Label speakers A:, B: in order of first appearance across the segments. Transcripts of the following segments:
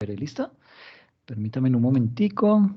A: ¿Listo? Permítame un momentico.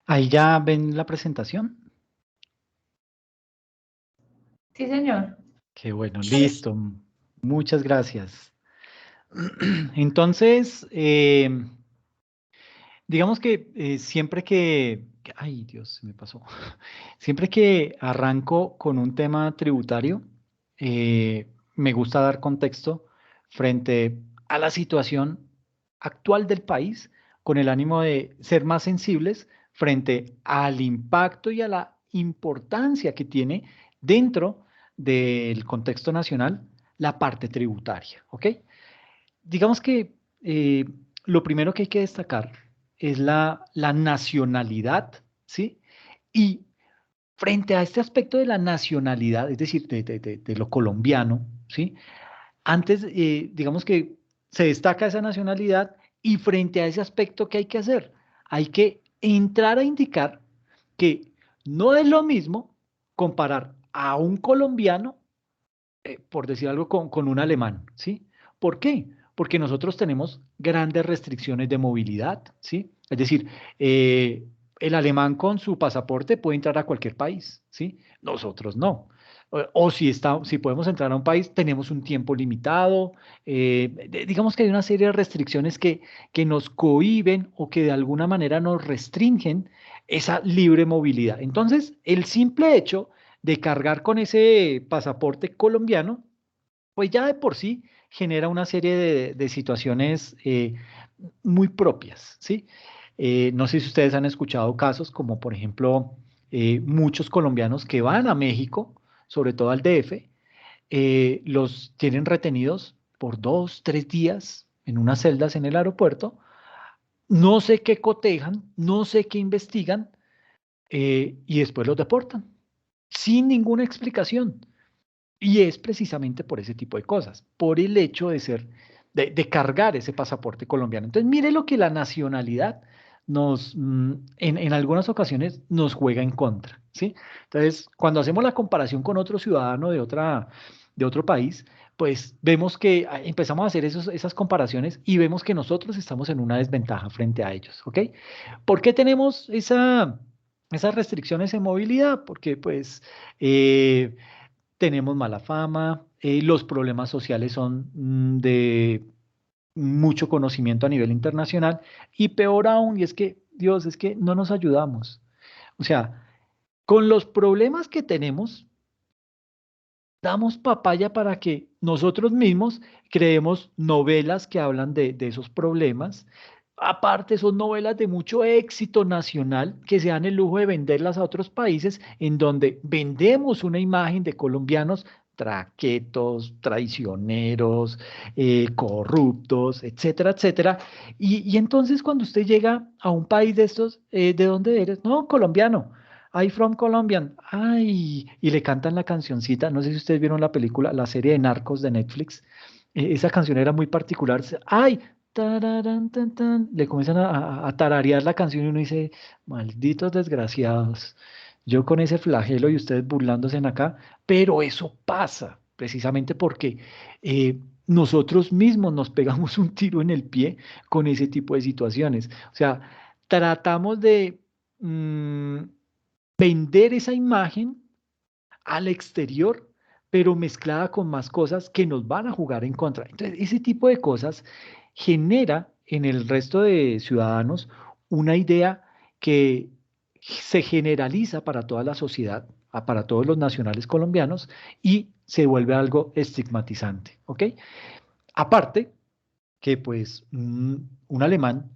A: Ahí ya ven la presentación.
B: Sí, señor.
A: Qué bueno, listo. Muchas gracias. Entonces, digamos que siempre ay Dios, se me pasó. Siempre que arranco con un tema tributario, me gusta dar contexto frente a la situación actual del país con el ánimo de ser más sensibles frente al impacto y a la importancia que tiene dentro del contexto nacional la parte tributaria, ¿ok? Digamos que lo primero que hay que destacar es la nacionalidad, ¿sí? Y frente a este aspecto de la nacionalidad, es decir, de lo colombiano, ¿sí? Antes, digamos que se destaca esa nacionalidad y frente a ese aspecto, ¿qué hay que hacer? Hay que entrar a indicar que no es lo mismo comparar a un colombiano por decir algo, con un alemán, ¿sí? ¿Por qué? Porque nosotros tenemos grandes restricciones de movilidad, ¿sí? Es decir, el alemán con su pasaporte puede entrar a cualquier país, ¿sí? Nosotros no. O si podemos entrar a un país, tenemos un tiempo limitado. Digamos que hay una serie de restricciones que nos cohíben o que de alguna manera nos restringen esa libre movilidad. Entonces, el simple hecho de cargar con ese pasaporte colombiano, pues ya de por sí genera una serie de situaciones muy propias, ¿sí? No sé si ustedes han escuchado casos como, por ejemplo, muchos colombianos que van a México, sobre todo al DF, los tienen retenidos por 2, 3 días en unas celdas en el aeropuerto, no sé qué cotejan, no sé qué investigan, y después los deportan sin ninguna explicación. Y es precisamente por ese tipo de cosas, por el hecho de cargar ese pasaporte colombiano. Entonces, mire lo que la nacionalidad en algunas ocasiones nos juega en contra, ¿sí? Entonces, cuando hacemos la comparación con otro ciudadano de otro país, pues vemos que empezamos a hacer esas comparaciones y vemos que nosotros estamos en una desventaja frente a ellos, ¿ok? ¿Por qué tenemos esas restricciones en movilidad? Porque, pues, tenemos mala fama, los problemas sociales son de mucho conocimiento a nivel internacional y peor aún, y es que, Dios, es que no nos ayudamos. O sea, con los problemas que tenemos, damos papaya para que nosotros mismos creemos novelas que hablan de esos problemas. Aparte, son novelas de mucho éxito nacional que se dan el lujo de venderlas a otros países en donde vendemos una imagen de colombianos traquetos, traicioneros, corruptos, etcétera, etcétera. Y entonces cuando usted llega a un país de estos, ¿de dónde eres? No, colombiano. I from Colombian. Ay, y le cantan la cancioncita. No sé si ustedes vieron la película, la serie de Narcos de Netflix. Esa canción era muy particular. Ay, tararán, tan, tan. Le comienzan a tararear la canción y uno dice, malditos desgraciados. Yo con ese flagelo y ustedes burlándose en acá, pero eso pasa precisamente porque nosotros mismos nos pegamos un tiro en el pie con ese tipo de situaciones. O sea, tratamos de vender esa imagen al exterior pero mezclada con más cosas que nos van a jugar en contra. Entonces, ese tipo de cosas genera en el resto de ciudadanos una idea que se generaliza para toda la sociedad, para todos los nacionales colombianos y se vuelve algo estigmatizante, ¿ok? Aparte que pues un alemán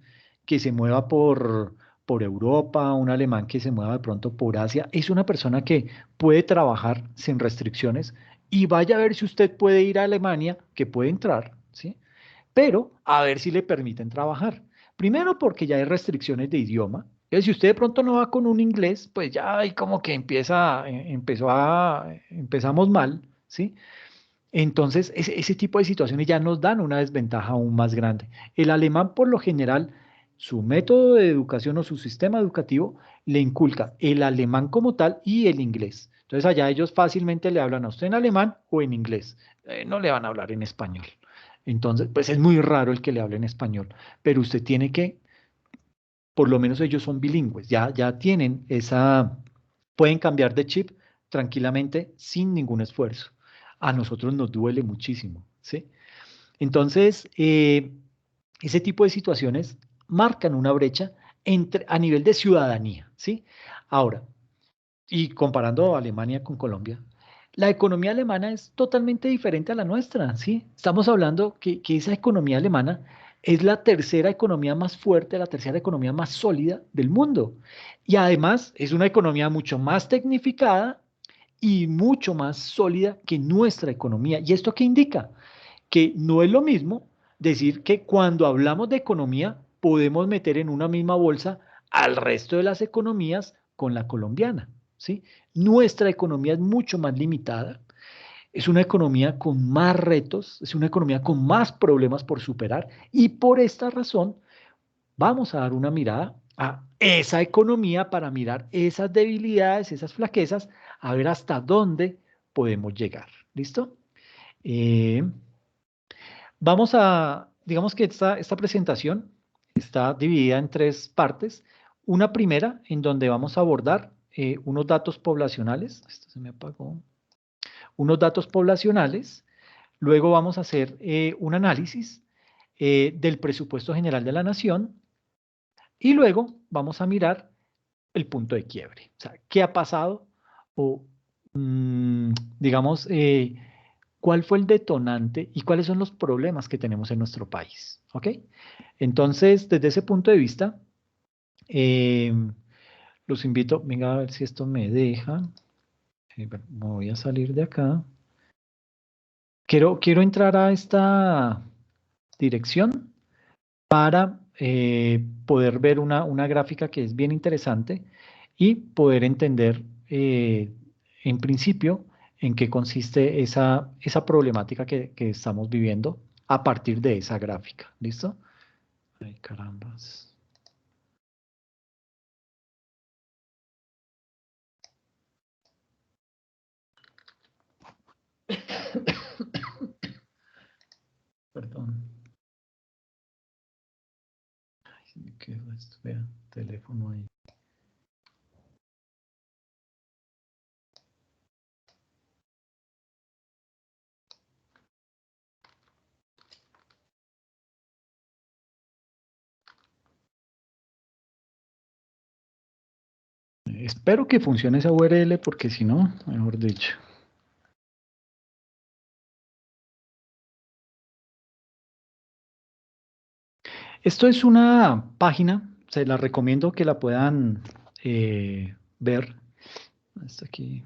A: que se mueva por Europa, un alemán que se mueva de pronto por Asia, es una persona que puede trabajar sin restricciones y vaya a ver si usted puede ir a Alemania, que puede entrar, ¿sí? Pero a ver si le permiten trabajar. Primero porque ya hay restricciones de idioma. Si usted de pronto no va con un inglés, pues ya ahí como que empezamos mal, ¿sí? Entonces, ese tipo de situaciones ya nos dan una desventaja aún más grande. El alemán, por lo general, su método de educación o su sistema educativo le inculca el alemán como tal y el inglés. Entonces, allá ellos fácilmente le hablan a usted en alemán o en inglés. No le van a hablar en español. Entonces, pues es muy raro el que le hable en español, pero usted tiene que, por lo menos ellos son bilingües, ya tienen pueden cambiar de chip tranquilamente sin ningún esfuerzo. A nosotros nos duele muchísimo, ¿sí? Entonces, ese tipo de situaciones marcan una brecha a nivel de ciudadanía, ¿sí? Ahora, y comparando Alemania con Colombia, la economía alemana es totalmente diferente a la nuestra, ¿sí? Estamos hablando que esa economía alemana es la tercera economía más fuerte, la tercera economía más sólida del mundo. Y además es una economía mucho más tecnificada y mucho más sólida que nuestra economía. ¿Y esto qué indica? Que no es lo mismo decir que cuando hablamos de economía podemos meter en una misma bolsa al resto de las economías con la colombiana, ¿sí? Nuestra economía es mucho más limitada, es una economía con más retos, es una economía con más problemas por superar y por esta razón vamos a dar una mirada a esa economía para mirar esas debilidades, esas flaquezas, a ver hasta dónde podemos llegar. ¿Listo? Eh, digamos que esta presentación está dividida en tres partes. Una primera en donde vamos a abordar unos datos poblacionales. Esto se me apagó. Unos datos poblacionales. Luego vamos a hacer un análisis del presupuesto general de la nación. Y luego vamos a mirar el punto de quiebre. O sea, ¿qué ha pasado? O, digamos, ¿cuál fue el detonante y cuáles son los problemas que tenemos en nuestro país? ¿Ok? Entonces, desde ese punto de vista, eh, los invito, venga a ver si esto me deja. Bueno, me voy a salir de acá. Quiero entrar a esta dirección para poder ver una gráfica que es bien interesante y poder entender en principio en qué consiste esa problemática que estamos viviendo a partir de esa gráfica. ¿Listo? Ay, carambas. Perdón. Ay, se me quedó esto. Vea, teléfono ahí. Espero que funcione esa URL porque si no, mejor dicho. Esto es una página, se la recomiendo que la puedan ver. Está aquí.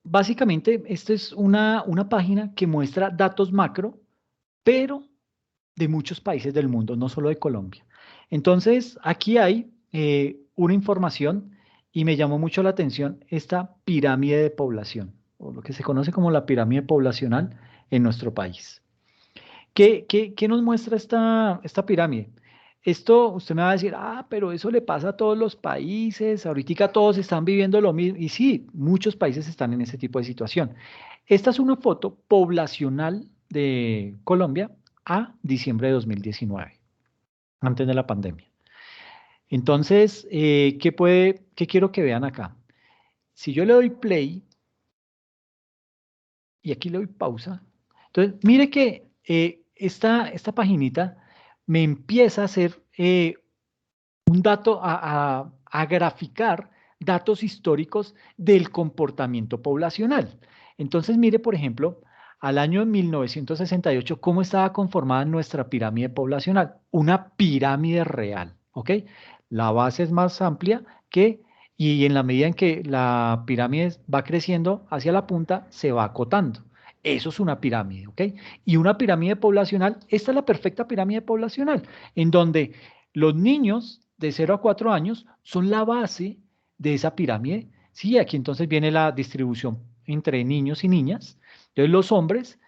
A: Básicamente, esta es una página que muestra datos macro, pero de muchos países del mundo, no solo de Colombia. Entonces, aquí hay una información y me llamó mucho la atención esta pirámide de población, o lo que se conoce como la pirámide poblacional en nuestro país. ¿Qué nos muestra esta pirámide? Esto usted me va a decir, pero eso le pasa a todos los países, ahorita todos están viviendo lo mismo. Y sí, muchos países están en ese tipo de situación. Esta es una foto poblacional de Colombia a diciembre de 2019, antes de la pandemia. Entonces, ¿qué quiero que vean acá? Si yo le doy play y aquí le doy pausa. Entonces, mire que esta paginita me empieza a hacer un dato, a graficar datos históricos del comportamiento poblacional. Entonces, mire, por ejemplo, al año 1968, ¿cómo estaba conformada nuestra pirámide poblacional? Una pirámide real, ¿ok? La base es más amplia y en la medida en que la pirámide va creciendo hacia la punta, se va acotando. Eso es una pirámide, ¿ok? Y una pirámide poblacional, esta es la perfecta pirámide poblacional, en donde los niños de 0 a 4 años son la base de esa pirámide. Sí, aquí entonces viene la distribución entre niños y niñas. Entonces los hombres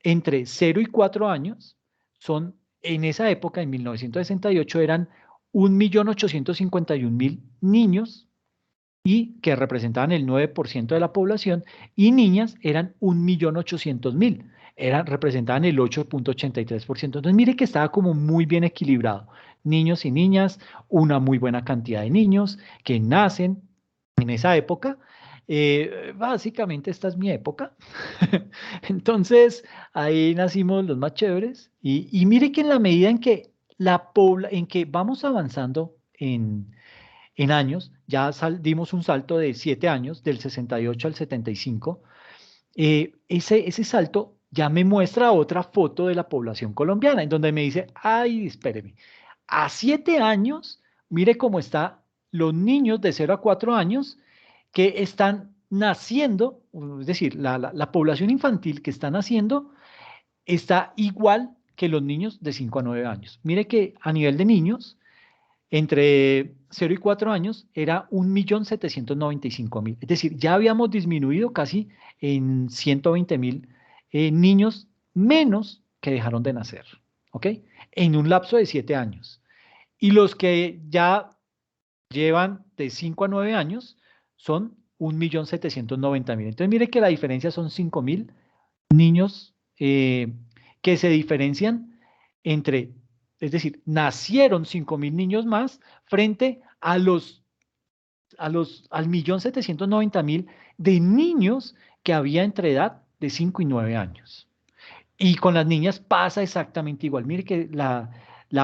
A: entre 0 y 4 años son, en esa época, en 1968, eran 1.851.000 niños y que representaban el 9% de la población, y niñas eran 1.800.000, representaban el 8,83%. Entonces, mire que estaba como muy bien equilibrado. Niños y niñas, una muy buena cantidad de niños que nacen en esa época. Básicamente esta es mi época. Entonces, ahí nacimos los más chéveres. Y mire que en la medida en que, en que vamos avanzando en años, ya dimos un salto de 7 años, del 68 al 75. Ese salto ya me muestra otra foto de la población colombiana, en donde me dice, ay, espéreme, a 7 años, mire cómo están los niños de 0 a 4 años que están naciendo, es decir, la población infantil que está naciendo está igual que los niños de 5 a 9 años. Mire que a nivel de niños, entre 0 y 4 años era 1.795.000. Es decir, ya habíamos disminuido casi en 120.000 niños menos que dejaron de nacer, ¿ok? En un lapso de 7 años. Y los que ya llevan de 5 a 9 años son 1.790.000. Entonces, mire que la diferencia son 5.000 niños que se diferencian entre, es decir, nacieron 5.000 niños más frente al 1.790.000 de niños que había entre edad de 5 y 9 años. Y con las niñas pasa exactamente igual. Mire que la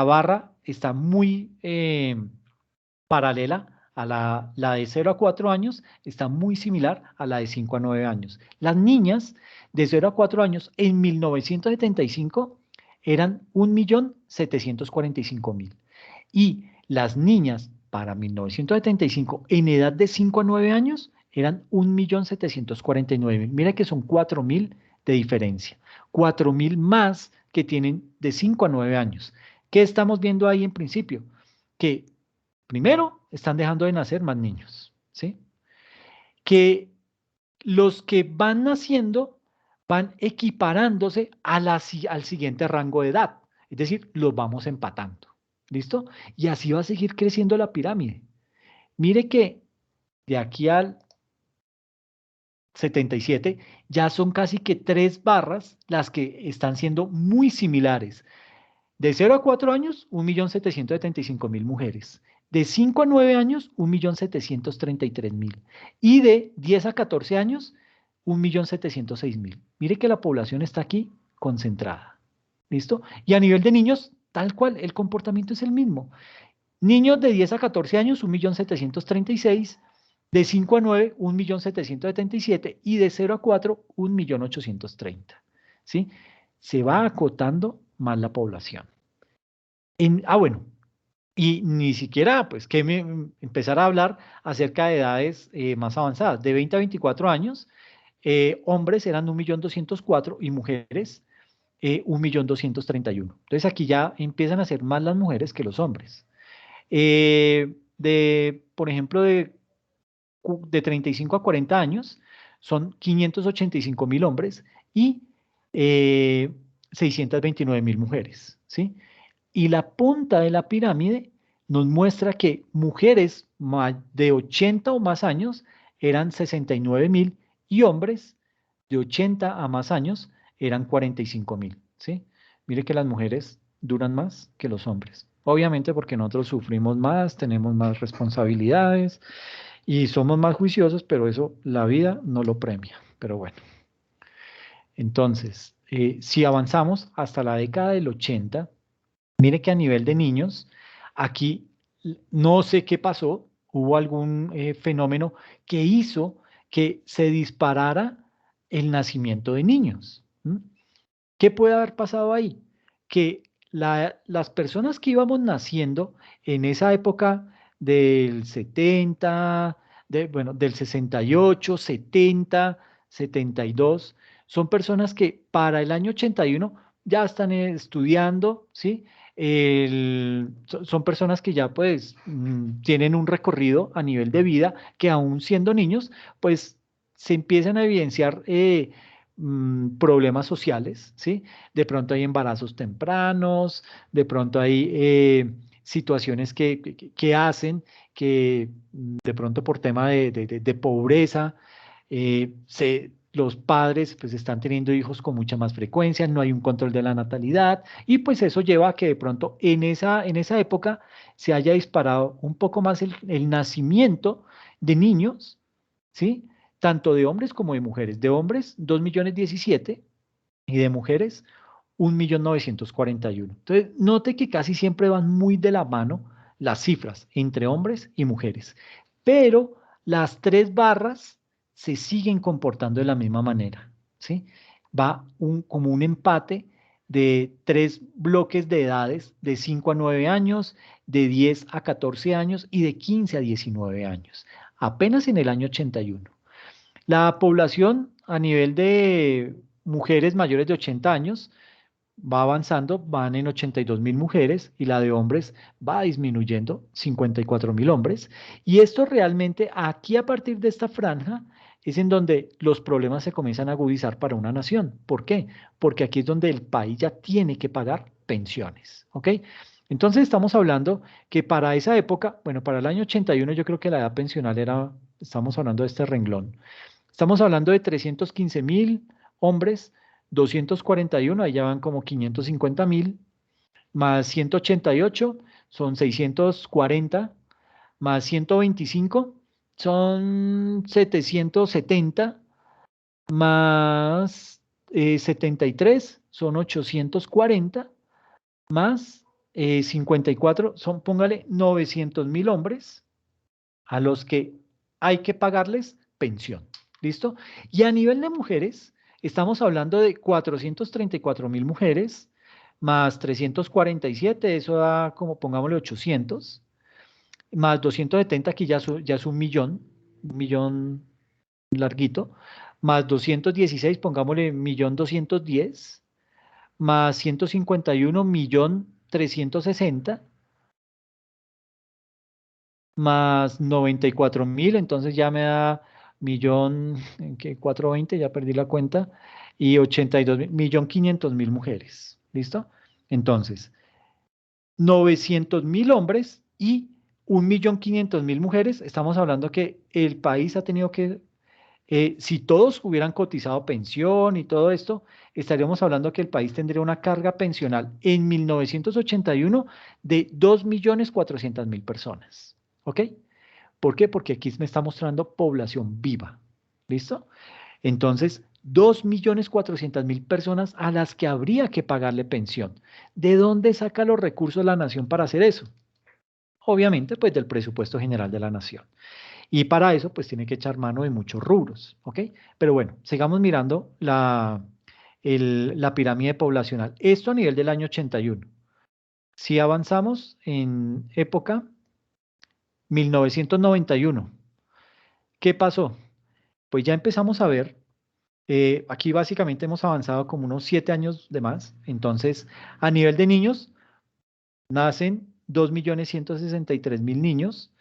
A: barra está muy paralela a la de 0 a 4 años, está muy similar a la de 5 a 9 años. Las niñas de 0 a 4 años en 1975 eran 1.745.000. Y las niñas para 1975 en edad de 5 a 9 años eran 1.749.000. Mira que son 4.000 de diferencia. 4.000 más que tienen de 5 a 9 años. ¿Qué estamos viendo ahí en principio? Que primero, están dejando de nacer más niños, ¿sí? Que los que van naciendo van equiparándose al siguiente rango de edad, es decir, los vamos empatando, ¿listo? Y así va a seguir creciendo la pirámide. Mire que de aquí al 77 ya son casi que 3 barras las que están siendo muy similares. De 0 a 4 años, 1.775.000 mujeres. De 5 a 9 años, 1.733.000. Y de 10 a 14 años, 1.706.000. Mire que la población está aquí concentrada. ¿Listo? Y a nivel de niños, tal cual, el comportamiento es el mismo. Niños de 10 a 14 años, 1.736.000. De 5 a 9, 1.777.000. Y de 0 a 4, 1.830.000. ¿Sí? Se va acotando más la población. Bueno, y ni siquiera, pues, empezar a hablar acerca de edades más avanzadas. De 20 a 24 años, hombres eran 1.204.000 y mujeres 1.231.000. Entonces aquí ya empiezan a ser más las mujeres que los hombres. Por ejemplo, de 35 a 40 años, son 585.000 hombres y 629.000 mujeres, ¿sí? Y la punta de la pirámide nos muestra que mujeres de 80 o más años eran 69.000 y hombres de 80 a más años eran 45.000, ¿sí? Mire que las mujeres duran más que los hombres. Obviamente porque nosotros sufrimos más, tenemos más responsabilidades y somos más juiciosos, pero eso la vida no lo premia. Pero bueno. Entonces, si avanzamos hasta la década del 80, mire que a nivel de niños, aquí no sé qué pasó, hubo algún fenómeno que hizo que se disparara el nacimiento de niños. ¿M? ¿Qué puede haber pasado ahí? Que las personas que íbamos naciendo en esa época del 70, bueno, del 68, 70, 72, son personas que para el año 81 ya están estudiando, ¿sí? Son personas que ya pues tienen un recorrido a nivel de vida que aún siendo niños, pues se empiezan a evidenciar problemas sociales, ¿sí? De pronto hay embarazos tempranos, de pronto hay situaciones que hacen que de pronto por tema de pobreza, los padres pues están teniendo hijos con mucha más frecuencia, no hay un control de la natalidad y pues eso lleva a que de pronto en esa época se haya disparado un poco más el nacimiento de niños, ¿sí? Tanto de hombres como de mujeres. De hombres, 2.017.000 y de mujeres, 1.941.000. Entonces, note que casi siempre van muy de la mano las cifras entre hombres y mujeres, pero las tres barras se siguen comportando de la misma manera, ¿sí? Va como un empate de tres bloques de edades de 5 a 9 años, de 10 a 14 años y de 15 a 19 años, apenas en el año 81. La población a nivel de mujeres mayores de 80 años va avanzando, van en 82.000 mujeres y la de hombres va disminuyendo, 54.000 hombres. Y esto realmente, aquí a partir de esta franja, es en donde los problemas se comienzan a agudizar para una nación. ¿Por qué? Porque aquí es donde el país ya tiene que pagar pensiones. ¿Ok? Entonces estamos hablando que para esa época, bueno, para el año 81 yo creo que la edad pensional era, estamos hablando de este renglón. Estamos hablando de 315.000 hombres, 241, ahí ya van como 550.000, más 188 son 640, más 125 son 770, más 73 son 840, más 54 son, póngale, 900.000 hombres a los que hay que pagarles pensión. ¿Listo? Y a nivel de mujeres, estamos hablando de 434.000 mujeres, más 347, eso da como pongámosle 800, más 270, que ya es un millón larguito, más 216, pongámosle 1.210.000, más 151, 1.360.000, más 94.000, entonces ya me da millón, ¿en qué? 420, ya perdí la cuenta, y 82.000, 1.500.000 mujeres, ¿listo? Entonces, 900.000 hombres y 1.500.000 mujeres, estamos hablando que el país ha tenido que, si todos hubieran cotizado pensión y todo esto, estaríamos hablando que el país tendría una carga pensional en 1981 de 2.400.000 personas, ¿ok? ¿Por qué? Porque aquí me está mostrando población viva. ¿Listo? Entonces, 2.400.000 personas a las que habría que pagarle pensión. ¿De dónde saca los recursos la nación para hacer eso? Obviamente, pues del presupuesto general de la nación. Y para eso, pues tiene que echar mano de muchos rubros. ¿Ok? Pero bueno, sigamos mirando la pirámide poblacional. Esto a nivel del año 81. Si avanzamos en época 1991, ¿qué pasó? Pues ya empezamos a ver, aquí básicamente hemos avanzado como unos 7 años de más. Entonces, a nivel de niños, nacen 2.163.000 niños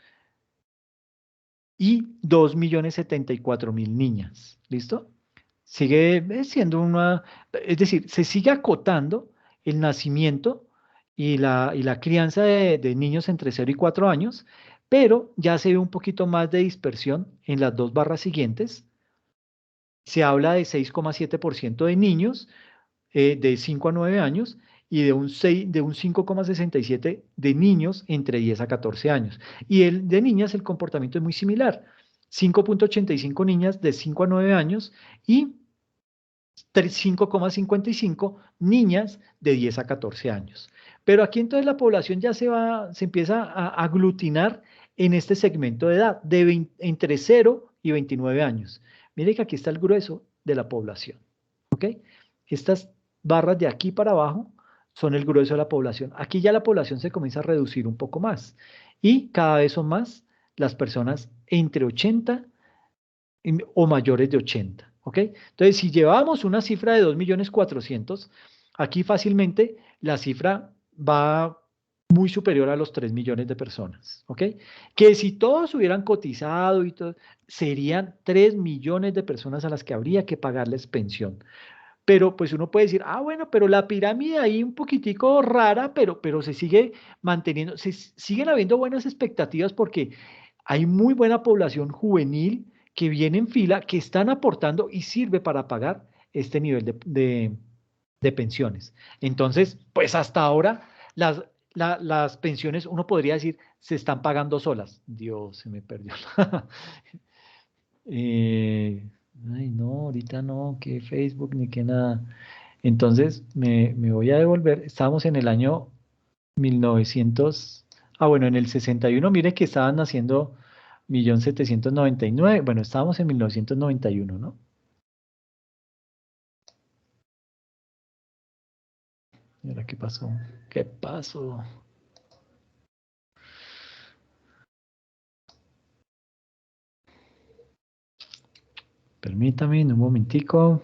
A: y 2.074.000 niñas. ¿Listo? Sigue siendo es decir, se sigue acotando el nacimiento y la crianza de niños entre 0 y 4 años, pero ya se ve un poquito más de dispersión en las dos barras siguientes. Se habla de 6,7% de niños de 5 a 9 años y de un 5,67 de niños entre 10 a 14 años. Y el de niñas el comportamiento es muy similar. 5,85 niñas de 5 a 9 años y 5,55 niñas de 10 a 14 años. Pero aquí entonces la población ya se empieza a aglutinar en este segmento de edad, entre 0 y 29 años. Mire que aquí está el grueso de la población, ¿ok? Estas barras de aquí para abajo son el grueso de la población. Aquí ya la población se comienza a reducir un poco más y cada vez son más las personas entre 80 o mayores de 80, ¿ok? Entonces, si llevamos una cifra de 2.400.000, aquí fácilmente la cifra va muy superior a los 3 millones de personas, ¿ok? Que si todos hubieran cotizado y todo, serían 3 millones de personas a las que habría que pagarles pensión. Pero pues uno puede decir, ah, bueno, pero la pirámide ahí un poquitico rara, pero se sigue manteniendo, siguen habiendo buenas expectativas porque hay muy buena población juvenil que viene en fila, que están aportando y sirve para pagar este nivel de pensiones. Entonces, pues hasta ahora las pensiones, uno podría decir, se están pagando solas. Dios, se me perdió. Eh, ay, no, ahorita no, que Facebook ni que nada. Entonces, me voy a devolver. Estábamos en el año 1900. Ah, bueno, en el 61, mire que estaban haciendo 1.799.000. Bueno, estábamos en 1991, ¿no? ¿Y ahora qué pasó? ¿Qué pasó? Permítame un momentico.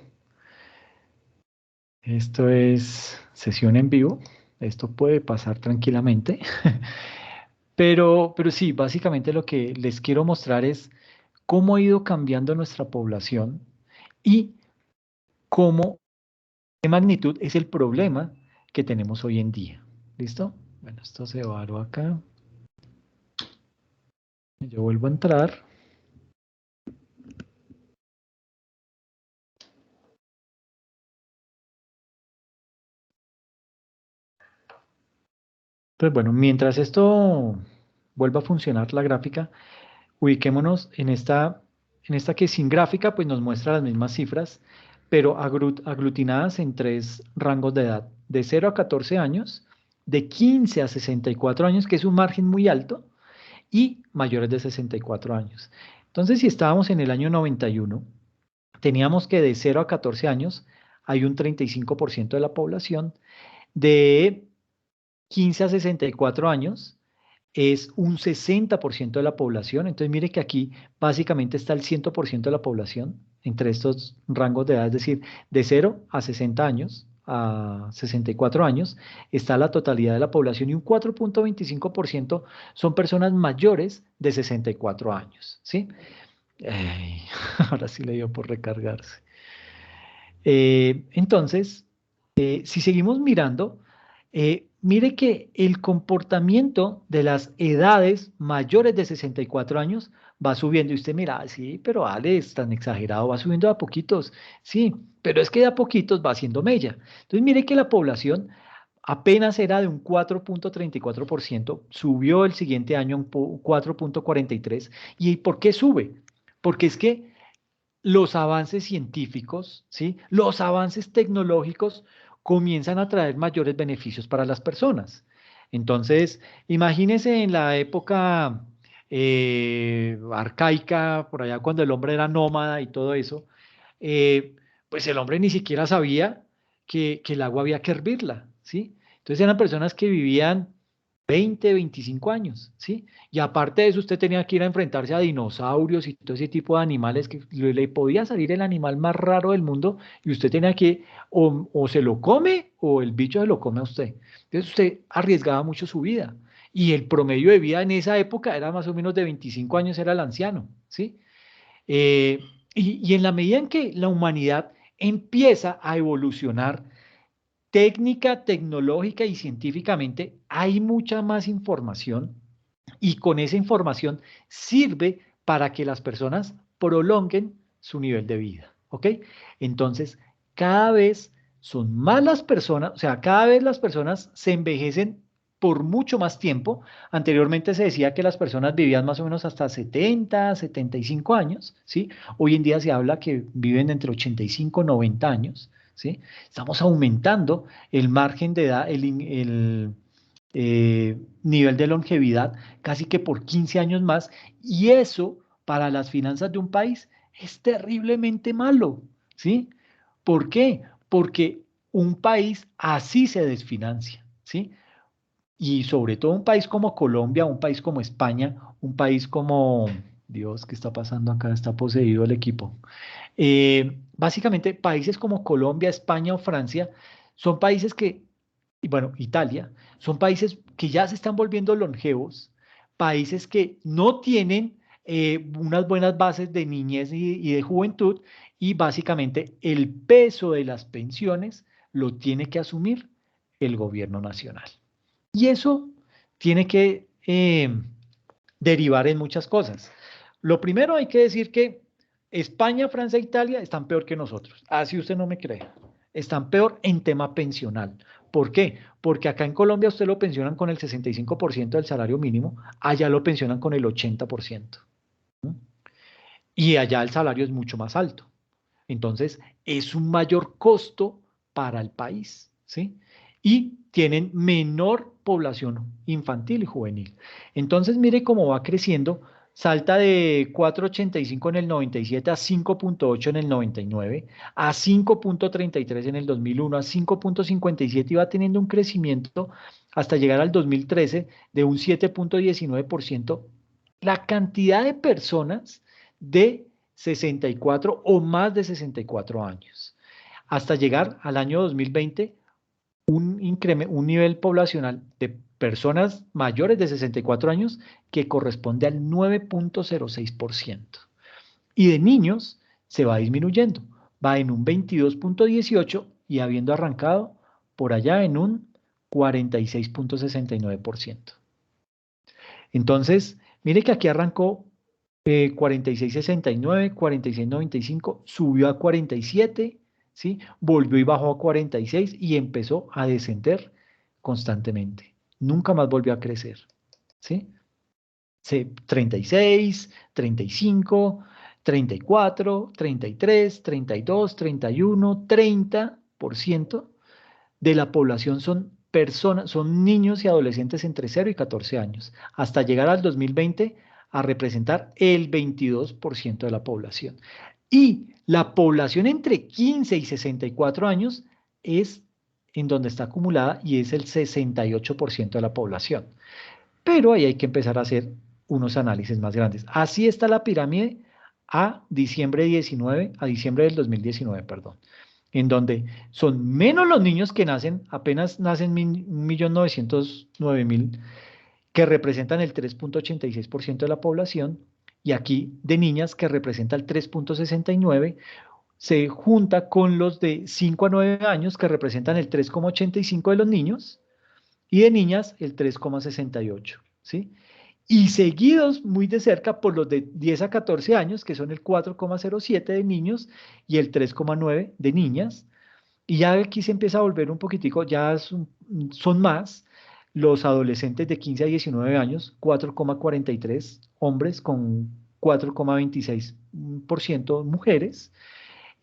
A: Esto es sesión en vivo. Esto puede pasar tranquilamente. Pero sí, básicamente lo que les quiero mostrar es cómo ha ido cambiando nuestra población y cómo, qué magnitud es el problema que tenemos hoy en día. ¿Listo? Bueno, esto se varó acá. Yo vuelvo a entrar. Entonces, bueno, mientras esto vuelva a funcionar la gráfica, ubiquémonos en esta que sin gráfica, pues nos muestra las mismas cifras, pero aglutinadas en tres rangos de edad, de 0 a 14 años, de 15 a 64 años, que es un margen muy alto, y mayores de 64 años. Entonces, si estábamos en el año 91, teníamos que de 0 a 14 años hay un 35% de la población, de 15 a 64 años es un 60% de la población. Entonces, mire que aquí básicamente está el 100% de la población entre estos rangos de edad, es decir, de 0 a 60 años, a 64 años, está la totalidad de la población y un 4,25% son personas mayores de 64 años, ¿sí? Ay, ahora sí le dio por recargarse. Entonces, si seguimos mirando, mire que el comportamiento de las edades mayores de 64 años va subiendo. Y usted mira, sí, pero Ale, es tan exagerado, va subiendo de a poquitos. Sí, pero es que de a poquitos va haciendo mella. Entonces, mire que la población apenas era de un 4,34%, subió el siguiente año un 4,43%. ¿Y por qué sube? Porque es que los avances científicos, ¿sí? Los avances tecnológicos comienzan a traer mayores beneficios para las personas. Entonces, imagínense en la época arcaica, por allá cuando el hombre era nómada y todo eso, pues el hombre ni siquiera sabía que el agua había que hervirla, ¿sí? Entonces eran personas que vivían 20, 25 años, ¿sí? Y aparte de eso, usted tenía que ir a enfrentarse a dinosaurios y todo ese tipo de animales que le podía salir el animal más raro del mundo y usted tenía que, o se lo come o el bicho se lo come a usted. Entonces usted arriesgaba mucho su vida. Y el promedio de vida en esa época era más o menos de 25 años, era el anciano, ¿sí? Eh, y en la medida en que la humanidad empieza a evolucionar, técnica, tecnológica y científicamente, hay mucha más información y con esa información sirve para que las personas prolonguen su nivel de vida, ¿ok? Entonces, cada vez son más las personas, o sea, cada vez las personas se envejecen por mucho más tiempo. Anteriormente se decía que las personas vivían más o menos hasta 70, 75 años, ¿sí? Hoy en día se habla que viven entre 85 y 90 años, ¿sí? Estamos aumentando el margen de edad, nivel de longevidad casi que por 15 años más, y eso para las finanzas de un país es terriblemente malo, ¿sí? ¿Por qué? Porque un país así se desfinancia, ¿sí? Y sobre todo un país como Colombia, un país como España, un país como, Dios, ¿qué está pasando acá? Está poseído el equipo. Básicamente, países como Colombia, España o Francia son países que, y bueno, Italia, son países que ya se están volviendo longevos, países que no tienen unas buenas bases de niñez y de juventud, y básicamente el peso de las pensiones lo tiene que asumir el gobierno nacional. Y eso tiene que derivar en muchas cosas. Lo primero hay que decir que España, Francia e Italia están peor que nosotros. Así usted no me cree. Están peor en tema pensional. ¿Por qué? Porque acá en Colombia usted lo pensionan con el 65% del salario mínimo, allá lo pensionan con el 80%. ¿Mm? Y allá el salario es mucho más alto. Entonces, es un mayor costo para el país, ¿sí? Y tienen menor población infantil y juvenil. Entonces, mire cómo va creciendo. Salta de 4,85 en el 97 a 5,8 en el 99, a 5,33 en el 2001, a 5,57 y va teniendo un crecimiento hasta llegar al 2013 de un 7,19%. La cantidad de personas de 64 o más de 64 años, hasta llegar al año 2020 un nivel poblacional de personas mayores de 64 años que corresponde al 9,06%. Y de niños se va disminuyendo, va en un 22,18 y habiendo arrancado por allá en un 46,69%. Entonces, mire que aquí arrancó 46,69, 46,95, subió a 47, ¿sí? Volvió y bajó a 46 y empezó a descender constantemente. Nunca más volvió a crecer, ¿sí? 36, 35, 34, 33, 32, 31, 30% de la población son personas, son niños y adolescentes entre 0 y 14 años, hasta llegar al 2020 a representar el 22% de la población. Y la población entre 15 y 64 años es en donde está acumulada y es el 68% de la población. Pero ahí hay que empezar a hacer unos análisis más grandes. Así está la pirámide a diciembre 19, a diciembre del 2019, perdón, en donde son menos los niños que nacen, apenas nacen 1.909.000, que representan el 3,86% de la población, y aquí de niñas que representa el 3,69, se junta con los de 5 a 9 años que representan el 3,85 de los niños, y de niñas el 3,68, ¿sí? Y seguidos muy de cerca por los de 10 a 14 años, que son el 4,07 de niños y el 3,9 de niñas. Y ya aquí se empieza a volver un poquitico, ya son más los adolescentes de 15 a 19 años, 4,43 hombres con 4,26% mujeres.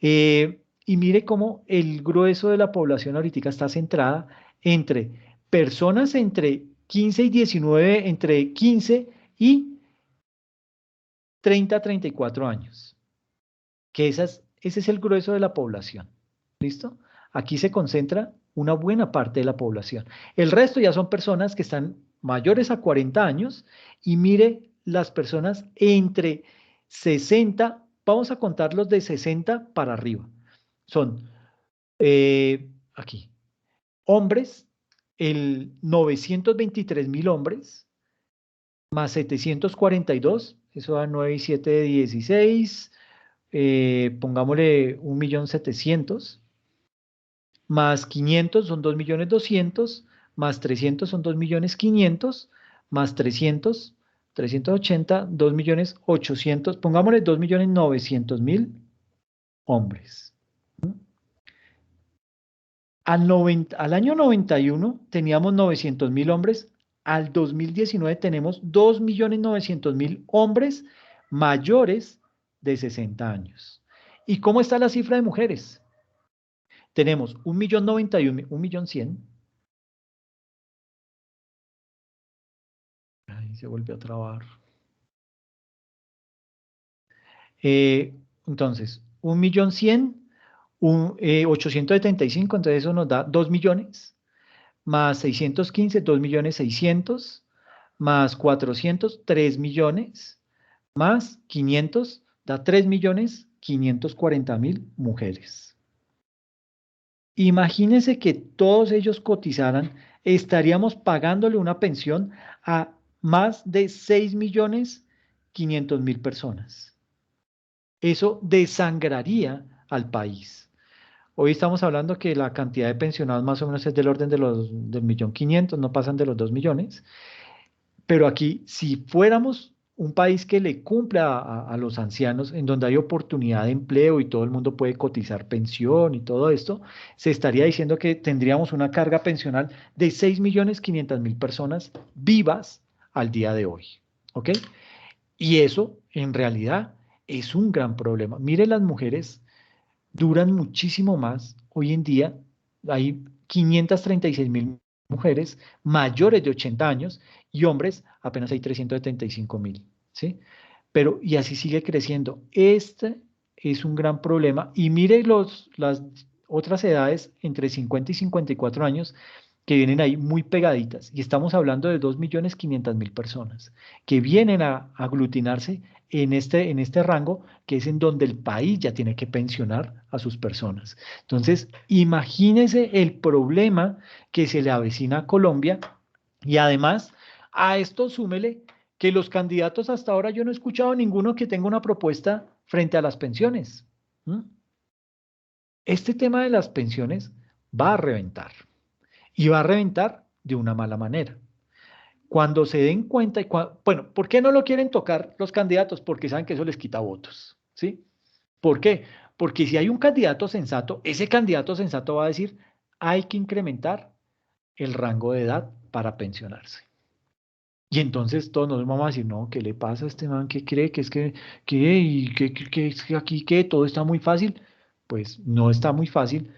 A: Y mire cómo el grueso de la población ahorita está centrada entre personas entre 15 y 19, entre 15 y 30 a 34 años, que ese es el grueso de la población. ¿Listo? Aquí se concentra una buena parte de la población. El resto ya son personas que están mayores a 40 años y mire las personas entre 60, vamos a contarlos de 60 para arriba. Son aquí, hombres, el 923.000 hombres, más 742, eso da 9 y 7, 16, pongámosle 1.700.000, más 500 son 2.200.000, más 300 son 2.500.000, más 300, 380, 2.800.000, pongámosle 2.900.000 hombres. Al año 91 teníamos 900.000 hombres, al 2019 tenemos 2.900.000 hombres mayores de 60 años. ¿Y cómo está la cifra de mujeres? Tenemos 1.091.000, 1.100.000. Ahí se volvió a trabar. Entonces, 1.100.000, 875, entonces eso nos da 2 millones, más 615, 2.600.000, más 400, 3 millones, más 500, da 3.540.000 mujeres. Imagínense que todos ellos cotizaran, estaríamos pagándole una pensión a más de 6.500.000 personas. Eso desangraría al país. Hoy estamos hablando que la cantidad de pensionados más o menos es del orden de del 1.500.000, no pasan de los 2 millones. Pero aquí, si fuéramos un país que le cumpla a los ancianos, en donde hay oportunidad de empleo y todo el mundo puede cotizar pensión y todo esto, se estaría diciendo que tendríamos una carga pensional de 6.500.000 personas vivas al día de hoy. ¿Ok? Y eso, en realidad, es un gran problema. Mire, las mujeres duran muchísimo más. Hoy en día hay 536.000 mujeres mayores de 80 años y hombres apenas hay 375.000, ¿sí? Pero, y así sigue creciendo. Este es un gran problema. Y mire las otras edades entre 50 y 54 años que vienen ahí muy pegaditas. Y estamos hablando de 2.500.000 personas que vienen a aglutinarse en este rango, que es en donde el país ya tiene que pensionar a sus personas. Entonces, imagínese el problema que se le avecina a Colombia y además a esto súmele que los candidatos hasta ahora yo no he escuchado ninguno que tenga una propuesta frente a las pensiones. ¿Mm? Este tema de las pensiones va a reventar y va a reventar de una mala manera. Cuando se den cuenta, bueno, ¿por qué no lo quieren tocar los candidatos? Porque saben que eso les quita votos, ¿sí? ¿Por qué? Porque si hay un candidato sensato, ese candidato sensato va a decir, hay que incrementar el rango de edad para pensionarse. Y entonces todos nos vamos a decir, no, ¿qué le pasa a este man? ¿Qué cree? ¿Que es que, y que es que aquí que todo está muy fácil? Pues no está muy fácil.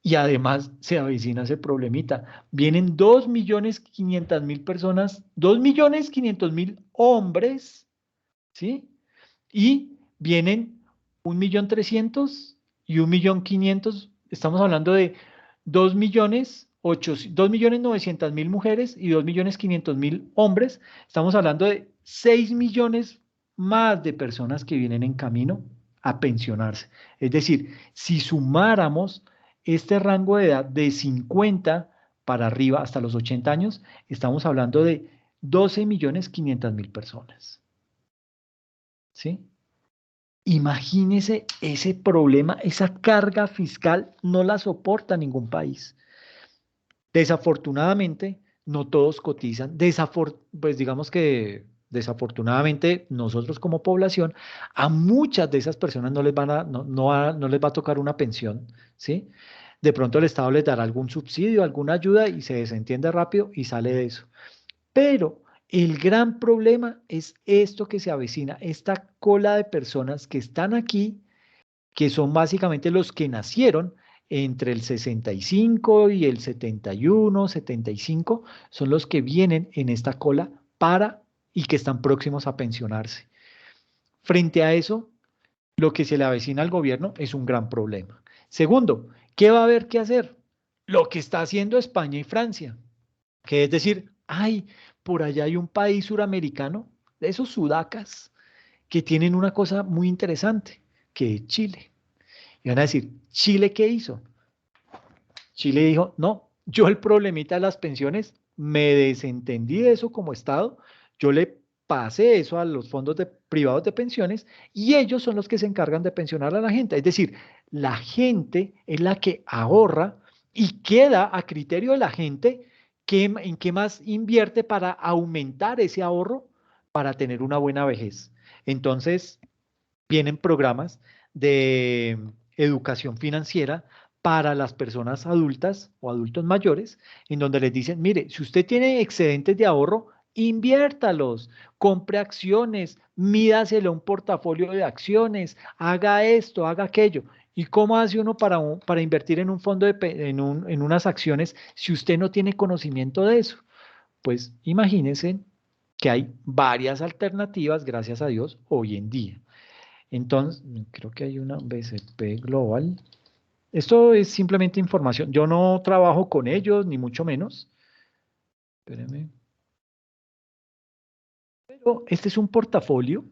A: Y además se avecina ese problemita. Vienen 2.500.000 personas, 2.500.000 hombres, ¿sí? Y vienen 1.300.000 y 1.500.000. Estamos hablando de 2.900.000 mujeres y 2.500.000 hombres. Estamos hablando de 6 millones más de personas que vienen en camino a pensionarse. Es decir, si sumáramos este rango de edad de 50 para arriba hasta los 80 años, estamos hablando de 12.500.000 personas. ¿Sí? Imagínese ese problema, esa carga fiscal no la soporta ningún país. Desafortunadamente, no todos cotizan. Pues digamos que desafortunadamente nosotros como población, a muchas de esas personas no les van a, no les va a tocar una pensión, ¿sí? De pronto el Estado les dará algún subsidio, alguna ayuda y se desentiende rápido y sale de eso. Pero el gran problema es esto que se avecina, esta cola de personas que están aquí, que son básicamente los que nacieron entre el 65 y el 71, 75, son los que vienen en esta cola para y que están próximos a pensionarse. Frente a eso, lo que se le avecina al gobierno es un gran problema. Segundo, ¿qué va a haber que hacer? Lo que está haciendo España y Francia, que es decir, ay, por allá hay un país suramericano, de esos sudacas, que tienen una cosa muy interesante, que es Chile. Y van a decir, ¿Chile qué hizo? Chile dijo, no, yo el problemita de las pensiones me desentendí de eso como Estado, yo le pasé eso a los fondos privados de pensiones y ellos son los que se encargan de pensionar a la gente. Es decir, la gente es la que ahorra y queda a criterio de la gente en qué más invierte para aumentar ese ahorro para tener una buena vejez. Entonces, vienen programas de educación financiera para las personas adultas o adultos mayores, en donde les dicen, mire, si usted tiene excedentes de ahorro, inviértalos, compre acciones, mídaselo un portafolio de acciones, haga esto, haga aquello. ¿Y cómo hace uno para invertir en un fondo en unas acciones si usted no tiene conocimiento de eso? Pues imagínense que hay varias alternativas, gracias a Dios, hoy en día. Entonces, creo que hay una BCP Global. Esto es simplemente información. Yo no trabajo con ellos, ni mucho menos. Espérenme. Pero este es un portafolio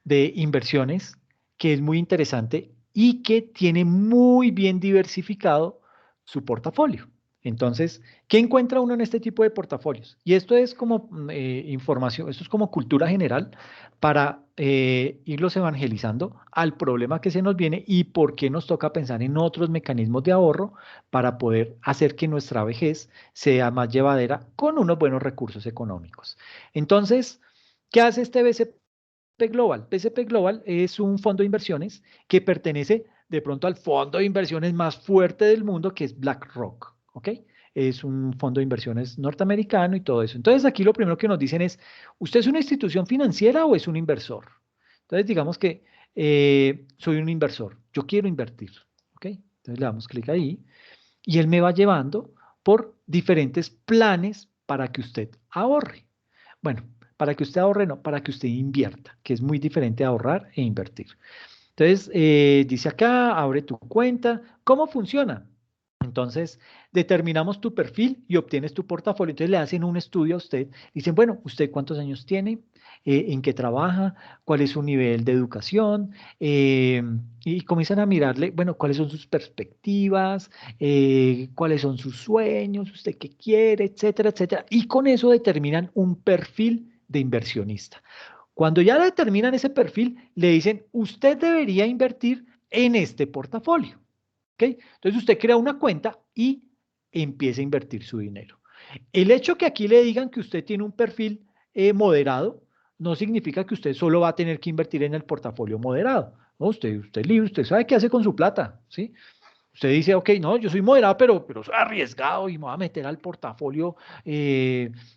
A: de inversiones que es muy interesante y que tiene muy bien diversificado su portafolio. Entonces, ¿qué encuentra uno en este tipo de portafolios? Y esto es como información, esto es como cultura general para irlos evangelizando al problema que se nos viene y por qué nos toca pensar en otros mecanismos de ahorro para poder hacer que nuestra vejez sea más llevadera con unos buenos recursos económicos. Entonces, ¿qué hace este BCP Global? BCP Global es un fondo de inversiones que pertenece de pronto al fondo de inversiones más fuerte del mundo, que es BlackRock, ¿ok? Es un fondo de inversiones norteamericano y todo eso. Entonces, aquí lo primero que nos dicen es, ¿usted es una institución financiera o es un inversor? Entonces, digamos que soy un inversor, yo quiero invertir, ¿ok? Entonces, le damos clic ahí y él me va llevando por diferentes planes para que usted ahorre. Bueno, para que usted ahorre, no, para que usted invierta, que es muy diferente a ahorrar e invertir. Entonces, dice acá, abre tu cuenta. ¿Cómo funciona? Entonces, determinamos tu perfil y obtienes tu portafolio. Entonces, le hacen un estudio a usted. Dicen, bueno, ¿usted cuántos años tiene? ¿En qué trabaja? ¿Cuál es su nivel de educación? Y comienzan a mirarle, bueno, ¿cuáles son sus perspectivas? ¿Cuáles son sus sueños? ¿Usted qué quiere? Etcétera, etcétera. Y con eso determinan un perfil de inversionista. Cuando ya determinan ese perfil, le dicen, usted debería invertir en este portafolio. ¿Ok? Entonces usted crea una cuenta y empieza a invertir su dinero. El hecho que aquí le digan que usted tiene un perfil moderado no significa que usted solo va a tener que invertir en el portafolio moderado. ¿No? Usted es libre, usted sabe qué hace con su plata, ¿sí? Usted dice, ok, no, yo soy moderado, pero soy arriesgado y me voy a meter al portafolio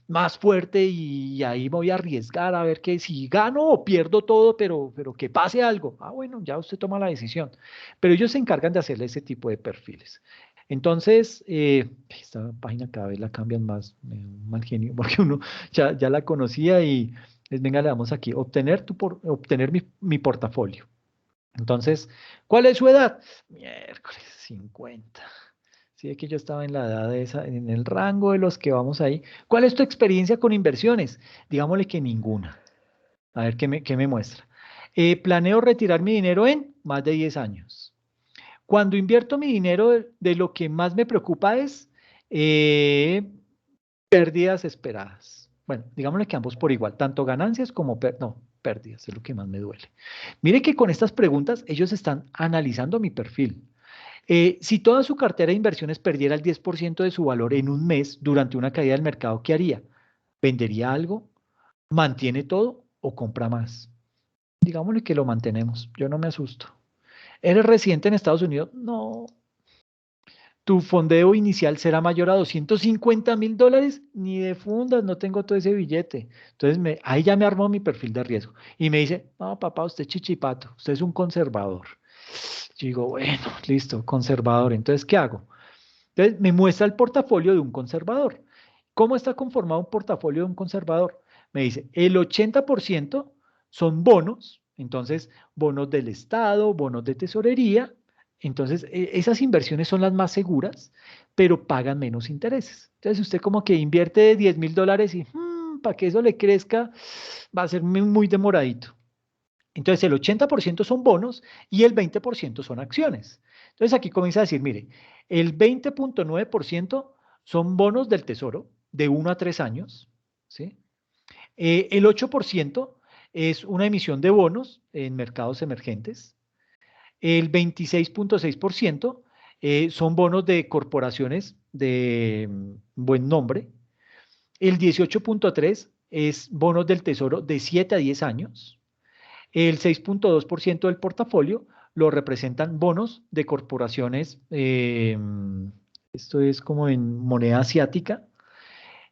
A: más fuerte y ahí me voy a arriesgar a ver que si gano o pierdo todo, pero que pase algo. Ah, bueno, ya usted toma la decisión. Pero ellos se encargan de hacerle ese tipo de perfiles. Entonces, esta página cada vez la cambian más, me da un mal genio, porque uno ya la conocía y venga, le damos aquí, obtener mi portafolio. Entonces, ¿cuál es su edad? Miércoles, 50. Sí, es que yo estaba en la edad de esa, en el rango de los que vamos ahí. ¿Cuál es tu experiencia con inversiones? Digámosle que ninguna. A ver qué me muestra. Planeo retirar mi dinero en más de 10 años. Cuando invierto mi dinero, de lo que más me preocupa es eh, pérdidas esperadas. Bueno, digámosle que ambos por igual, tanto ganancias como no, pérdidas, es lo que más me duele. Mire que con estas preguntas ellos están analizando mi perfil. Si toda su cartera de inversiones perdiera el 10% de su valor en un mes durante una caída del mercado, ¿qué haría? ¿Vendería algo? ¿Mantiene todo o compra más? Digámosle que lo mantenemos, yo no me asusto. ¿Eres residente en Estados Unidos? No. ¿Tu fondeo inicial será mayor a $250.000? Ni de fundas, no tengo todo ese billete. Entonces, ahí ya me armó mi perfil de riesgo. Y me dice, no, papá, usted es chichipato, usted es un conservador. Yo digo, bueno, listo, conservador. Entonces, ¿qué hago? Entonces, me muestra el portafolio de un conservador. ¿Cómo está conformado un portafolio de un conservador? Me dice, el 80% son bonos, entonces bonos del Estado, bonos de tesorería. Entonces, esas inversiones son las más seguras, pero pagan menos intereses. Entonces, usted como que invierte $10.000 y para que eso le crezca, va a ser muy, muy demoradito. Entonces, el 80% son bonos y el 20% son acciones. Entonces, aquí comienza a decir, mire, el 20.9% son bonos del Tesoro de 1 a 3 años, ¿sí? El 8% es una emisión de bonos en mercados emergentes. El 26.6% son bonos de corporaciones de buen nombre. El 18.3% es bonos del Tesoro de 7 a 10 años. El 6.2% del portafolio lo representan bonos de corporaciones, esto es como en moneda asiática.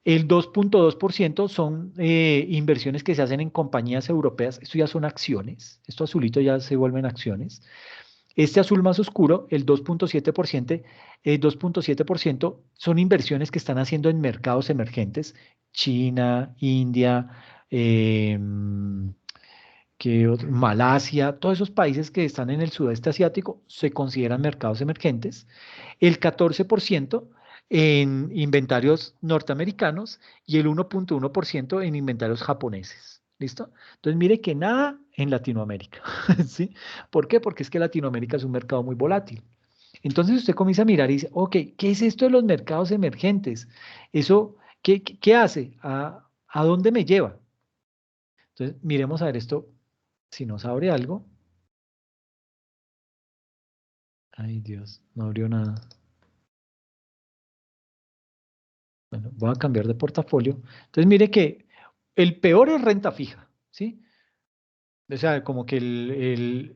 A: El 2.2% son inversiones que se hacen en compañías europeas, esto ya son acciones, esto azulito ya se vuelven acciones. Este azul más oscuro, el 2.7%, son inversiones que están haciendo en mercados emergentes, China, India, Malasia, todos esos países que están en el sudeste asiático se consideran mercados emergentes. El 14% en inventarios norteamericanos y el 1.1% en inventarios japoneses. ¿Listo? Entonces, mire que nada en Latinoamérica. ¿Sí? ¿Por qué? Porque es que Latinoamérica es un mercado muy volátil. Entonces usted comienza a mirar y dice, ok, ¿qué es esto de los mercados emergentes? ¿Eso qué hace? ¿A dónde me lleva? Entonces, miremos a ver esto, si nos abre algo. Ay, Dios, no abrió nada. Bueno, voy a cambiar de portafolio. Entonces, mire que el peor es renta fija, ¿sí? O sea, como que el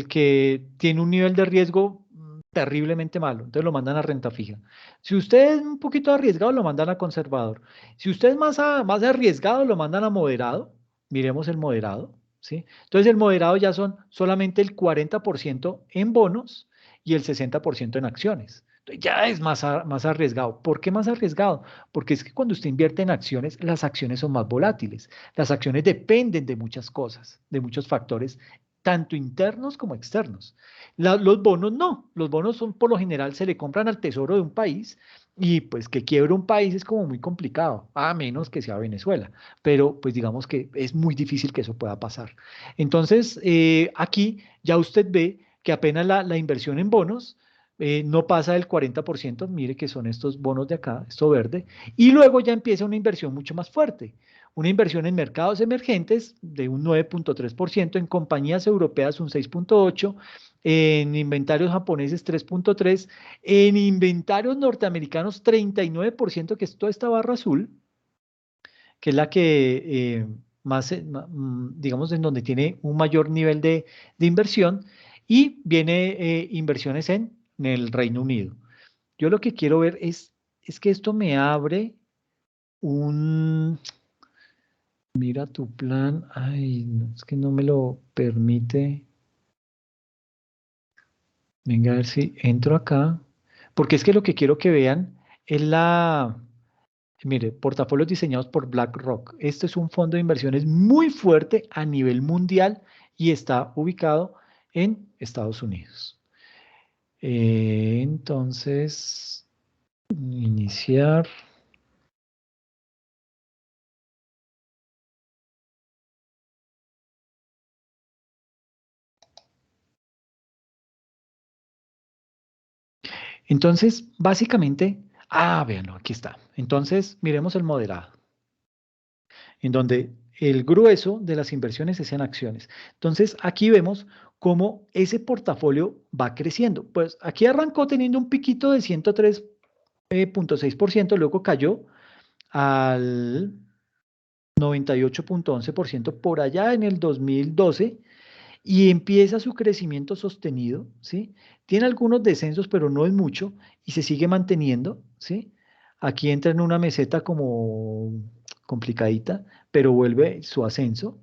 A: que tiene un nivel de riesgo terriblemente malo, entonces lo mandan a renta fija. Si usted es un poquito arriesgado, lo mandan a conservador. Si usted es más arriesgado, lo mandan a moderado. Miremos el moderado, ¿sí? Entonces, el moderado ya son solamente el 40% en bonos y el 60% en acciones. Entonces, ya es más arriesgado. ¿Por qué más arriesgado? Porque es que cuando usted invierte en acciones, las acciones son más volátiles. Las acciones dependen de muchas cosas, de muchos factores, tanto internos como externos. Los bonos no, los bonos son por lo general se le compran al tesoro de un país y pues que quiebre un país es como muy complicado, a menos que sea Venezuela, pero pues digamos que es muy difícil que eso pueda pasar. Entonces, aquí ya usted ve que apenas la inversión en bonos no pasa del 40%, mire que son estos bonos de acá, esto verde, y luego ya empieza una inversión mucho más fuerte. Una inversión en mercados emergentes de un 9.3%, en compañías europeas un 6.8%, en inventarios japoneses 3.3%, en inventarios norteamericanos 39%, que es toda esta barra azul, que es la que más, digamos, en donde tiene un mayor nivel de inversión, y viene inversiones en el Reino Unido. Yo lo que quiero ver es que esto me abre un... Mira tu plan. Ay, no, es que no me lo permite. Venga a ver si entro acá. Porque es que lo que quiero que vean es mire, portafolios diseñados por BlackRock. Este es un fondo de inversiones muy fuerte a nivel mundial y está ubicado en Estados Unidos. Entonces, iniciar. Entonces, básicamente, véanlo, aquí está. Entonces, miremos el moderado, en donde el grueso de las inversiones es en acciones. Entonces, aquí vemos cómo ese portafolio va creciendo. Pues aquí arrancó teniendo un piquito de 103.6%, luego cayó al 98.11% por allá en el 2012 y empieza su crecimiento sostenido, ¿sí? Tiene algunos descensos, pero no es mucho y se sigue manteniendo, ¿sí? Aquí entra en una meseta como complicadita, pero vuelve su ascenso,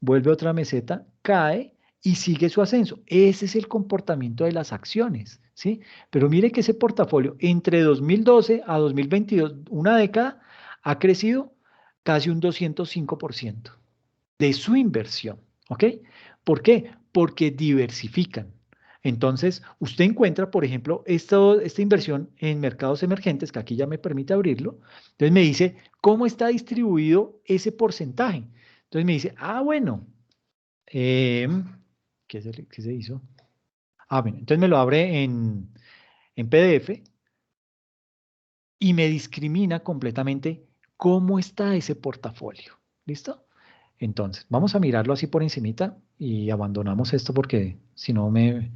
A: vuelve otra meseta, cae y sigue su ascenso. Ese es el comportamiento de las acciones, ¿sí? Pero mire que ese portafolio entre 2012 a 2022, una década, ha crecido casi un 205% de su inversión, ¿ok? ¿Por qué? Porque diversifican. Entonces, usted encuentra, por ejemplo, esta inversión en mercados emergentes, que aquí ya me permite abrirlo. Entonces me dice, ¿cómo está distribuido ese porcentaje? Entonces me dice, bueno, em, qué se hizo? Bueno, entonces me lo abre en PDF y me discrimina completamente cómo está ese portafolio. ¿Listo? Entonces, vamos a mirarlo así por encimita y abandonamos esto porque si no me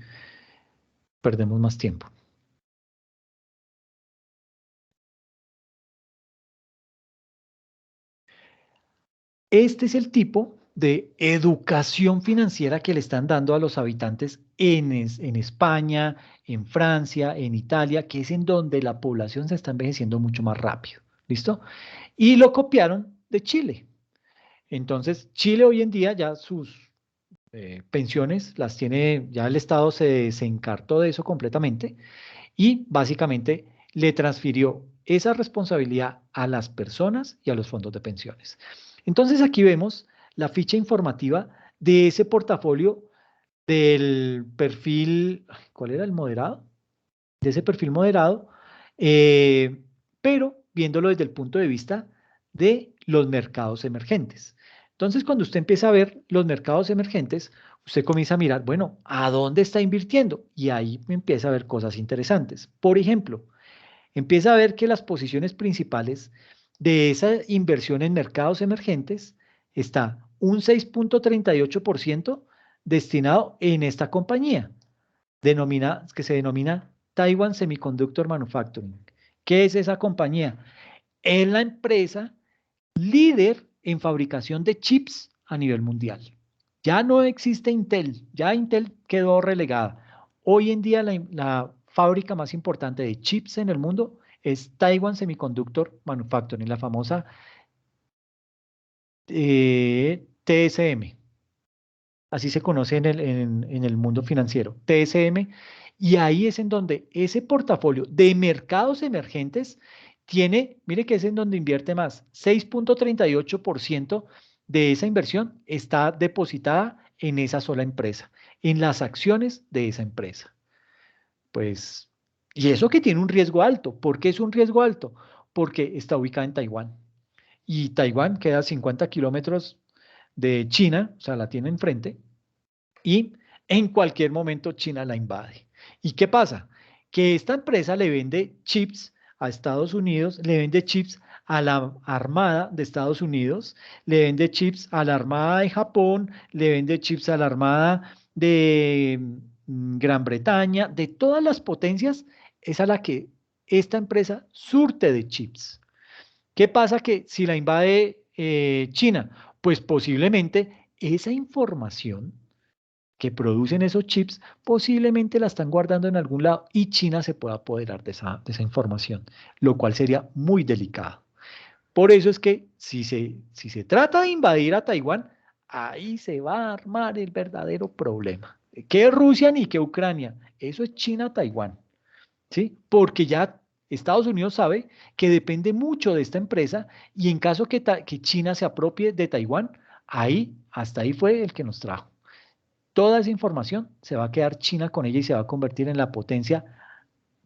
A: perdemos más tiempo. Este es el tipo de educación financiera que le están dando a los habitantes en España, en Francia, en Italia, que es en donde la población se está envejeciendo mucho más rápido. ¿Listo? Y lo copiaron de Chile. Entonces, Chile hoy en día ya sus pensiones las tiene, ya el Estado se encartó de eso completamente y básicamente le transfirió esa responsabilidad a las personas y a los fondos de pensiones. Entonces aquí vemos la ficha informativa de ese portafolio del perfil, ¿cuál era el moderado? De ese perfil moderado, eh, pero viéndolo desde el punto de vista de los mercados emergentes. Entonces, cuando usted empieza a ver los mercados emergentes, usted comienza a mirar, bueno, ¿a dónde está invirtiendo? Y ahí empieza a ver cosas interesantes. Por ejemplo, empieza a ver que las posiciones principales de esa inversión en mercados emergentes está un 6,38% destinado en esta compañía que se denomina Taiwan Semiconductor Manufacturing. ¿Qué es esa compañía? Es la empresa líder en fabricación de chips a nivel mundial. Ya no existe Intel, ya Intel quedó relegada. Hoy en día la fábrica más importante de chips en el mundo es Taiwan Semiconductor Manufacturing, la famosa TSM. Así se conoce en el mundo financiero, TSM, y ahí es en donde ese portafolio de mercados emergentes tiene, mire que es en donde invierte más, 6,38% de esa inversión está depositada en esa sola empresa, en las acciones de esa empresa. Pues, y eso que tiene un riesgo alto. ¿Por qué es un riesgo alto? Porque está ubicada en Taiwán. Y Taiwán queda a 50 kilómetros de China, o sea, la tiene enfrente, y en cualquier momento China la invade. ¿Y qué pasa? Que esta empresa le vende chips a Estados Unidos, le vende chips a la Armada de Estados Unidos, le vende chips a la Armada de Japón, le vende chips a la Armada de Gran Bretaña, de todas las potencias, es a la que esta empresa surte de chips. ¿Qué pasa que si la invade China? Pues posiblemente esa información que producen esos chips posiblemente la están guardando en algún lado y China se pueda apoderar de esa información, lo cual sería muy delicado. Por eso es que si se trata de invadir a Taiwán, ahí se va a armar el verdadero problema. ¿Qué Rusia ni qué Ucrania? Eso es China-Taiwán, ¿sí? Porque ya Estados Unidos sabe que depende mucho de esta empresa y en caso que China se apropie de Taiwán, ahí, hasta ahí fue el que nos trajo. Toda esa información se va a quedar China con ella y se va a convertir en la potencia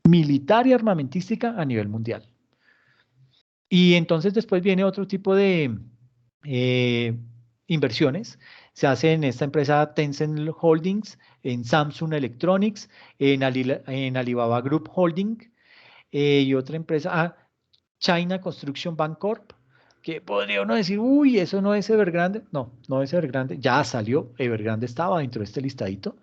A: militar y armamentística a nivel mundial. Y entonces después viene otro tipo de eh, inversiones. Se hace en esta empresa Tencent Holdings, en Samsung Electronics, en Alibaba Group Holding y otra empresa, China Construction Bank Corp, que podría uno decir, uy, eso no es Evergrande. No, no es Evergrande. Ya salió, Evergrande estaba dentro de este listadito.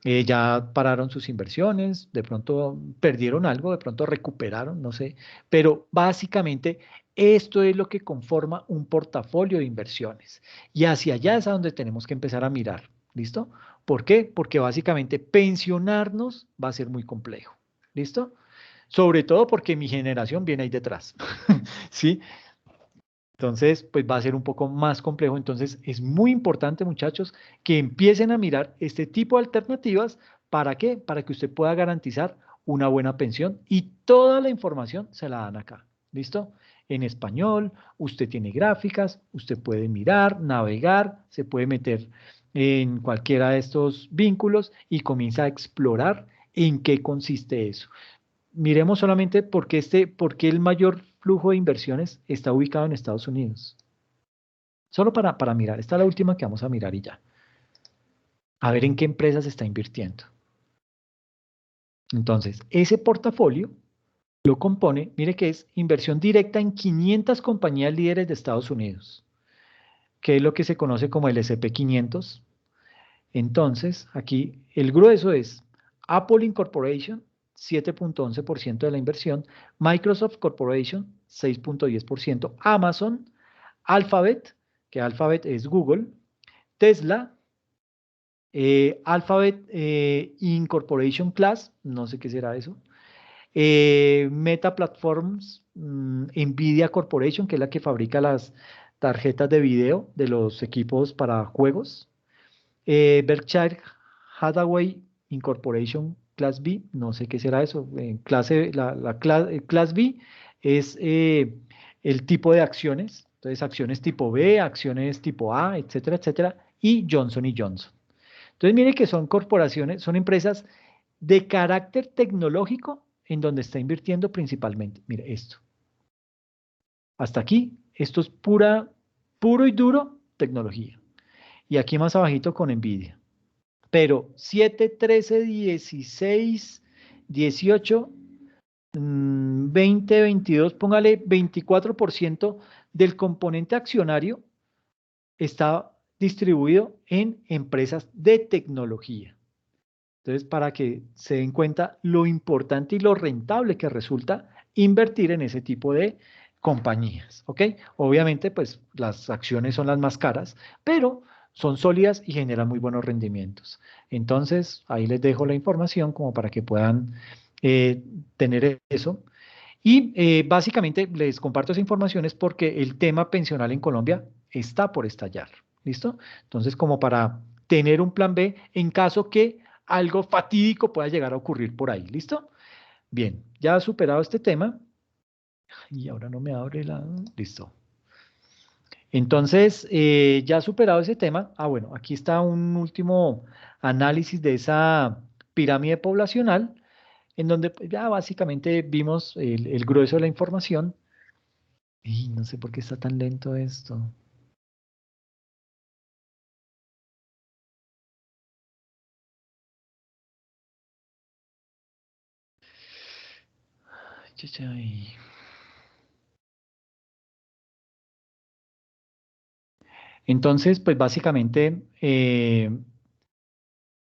A: Ya pararon sus inversiones, de pronto perdieron algo, de pronto recuperaron, no sé, pero básicamente esto es lo que conforma un portafolio de inversiones y hacia allá es a donde tenemos que empezar a mirar, ¿listo? ¿Por qué? Porque básicamente pensionarnos va a ser muy complejo, ¿listo? Sobre todo porque mi generación viene ahí detrás, ¿sí? Entonces, pues va a ser un poco más complejo. Entonces, es muy importante, muchachos, que empiecen a mirar este tipo de alternativas. ¿Para qué? Para que usted pueda garantizar una buena pensión y toda la información se la dan acá. ¿Listo? En español, usted tiene gráficas, usted puede mirar, navegar, se puede meter en cualquiera de estos vínculos y comienza a explorar en qué consiste eso. Miremos solamente por qué el mayor flujo de inversiones está ubicado en Estados Unidos. Solo para mirar. Esta es la última que vamos a mirar y ya. A ver en qué empresas está invirtiendo. Entonces, ese portafolio lo compone, mire que es inversión directa en 500 compañías líderes de Estados Unidos, que es lo que se conoce como el S&P 500. Entonces, aquí el grueso es Apple Incorporation, 7,11% de la inversión, Microsoft Corporation, 6,10%, Amazon, Alphabet, que Alphabet es Google, Tesla, Alphabet Incorporation Class, no sé qué será eso. Meta Platforms, Nvidia Corporation, que es la que fabrica las tarjetas de video de los equipos para juegos. Berkshire Hathaway Incorporation Class B, no sé qué será eso. Class B es el tipo de acciones, entonces acciones tipo B, acciones tipo A, etcétera, etcétera, y Johnson. Entonces, mire que son corporaciones, son empresas de carácter tecnológico en donde está invirtiendo principalmente. Mire esto. Hasta aquí, esto es puro y duro tecnología. Y aquí más abajito con Nvidia. Pero 7, 13, 16, 18, 20, 22, póngale 24% del componente accionario está distribuido en empresas de tecnología. Entonces, para que se den cuenta lo importante y lo rentable que resulta invertir en ese tipo de compañías, ¿ok? Obviamente, pues las acciones son las más caras, pero son sólidas y generan muy buenos rendimientos. Entonces, ahí les dejo la información como para que puedan eh, tener eso. Y básicamente les comparto esa información es porque el tema pensional en Colombia está por estallar. ¿Listo? Entonces, como para tener un plan B en caso que algo fatídico pueda llegar a ocurrir por ahí. ¿Listo? Bien, ya superado este tema. Y ahora no me abre la... Listo. Entonces, ya superado ese tema. Ah, bueno, aquí está un último análisis de esa pirámide poblacional en donde pues, ya básicamente vimos el grueso de la información. Y no sé por qué está tan lento esto. Ay. Entonces, pues básicamente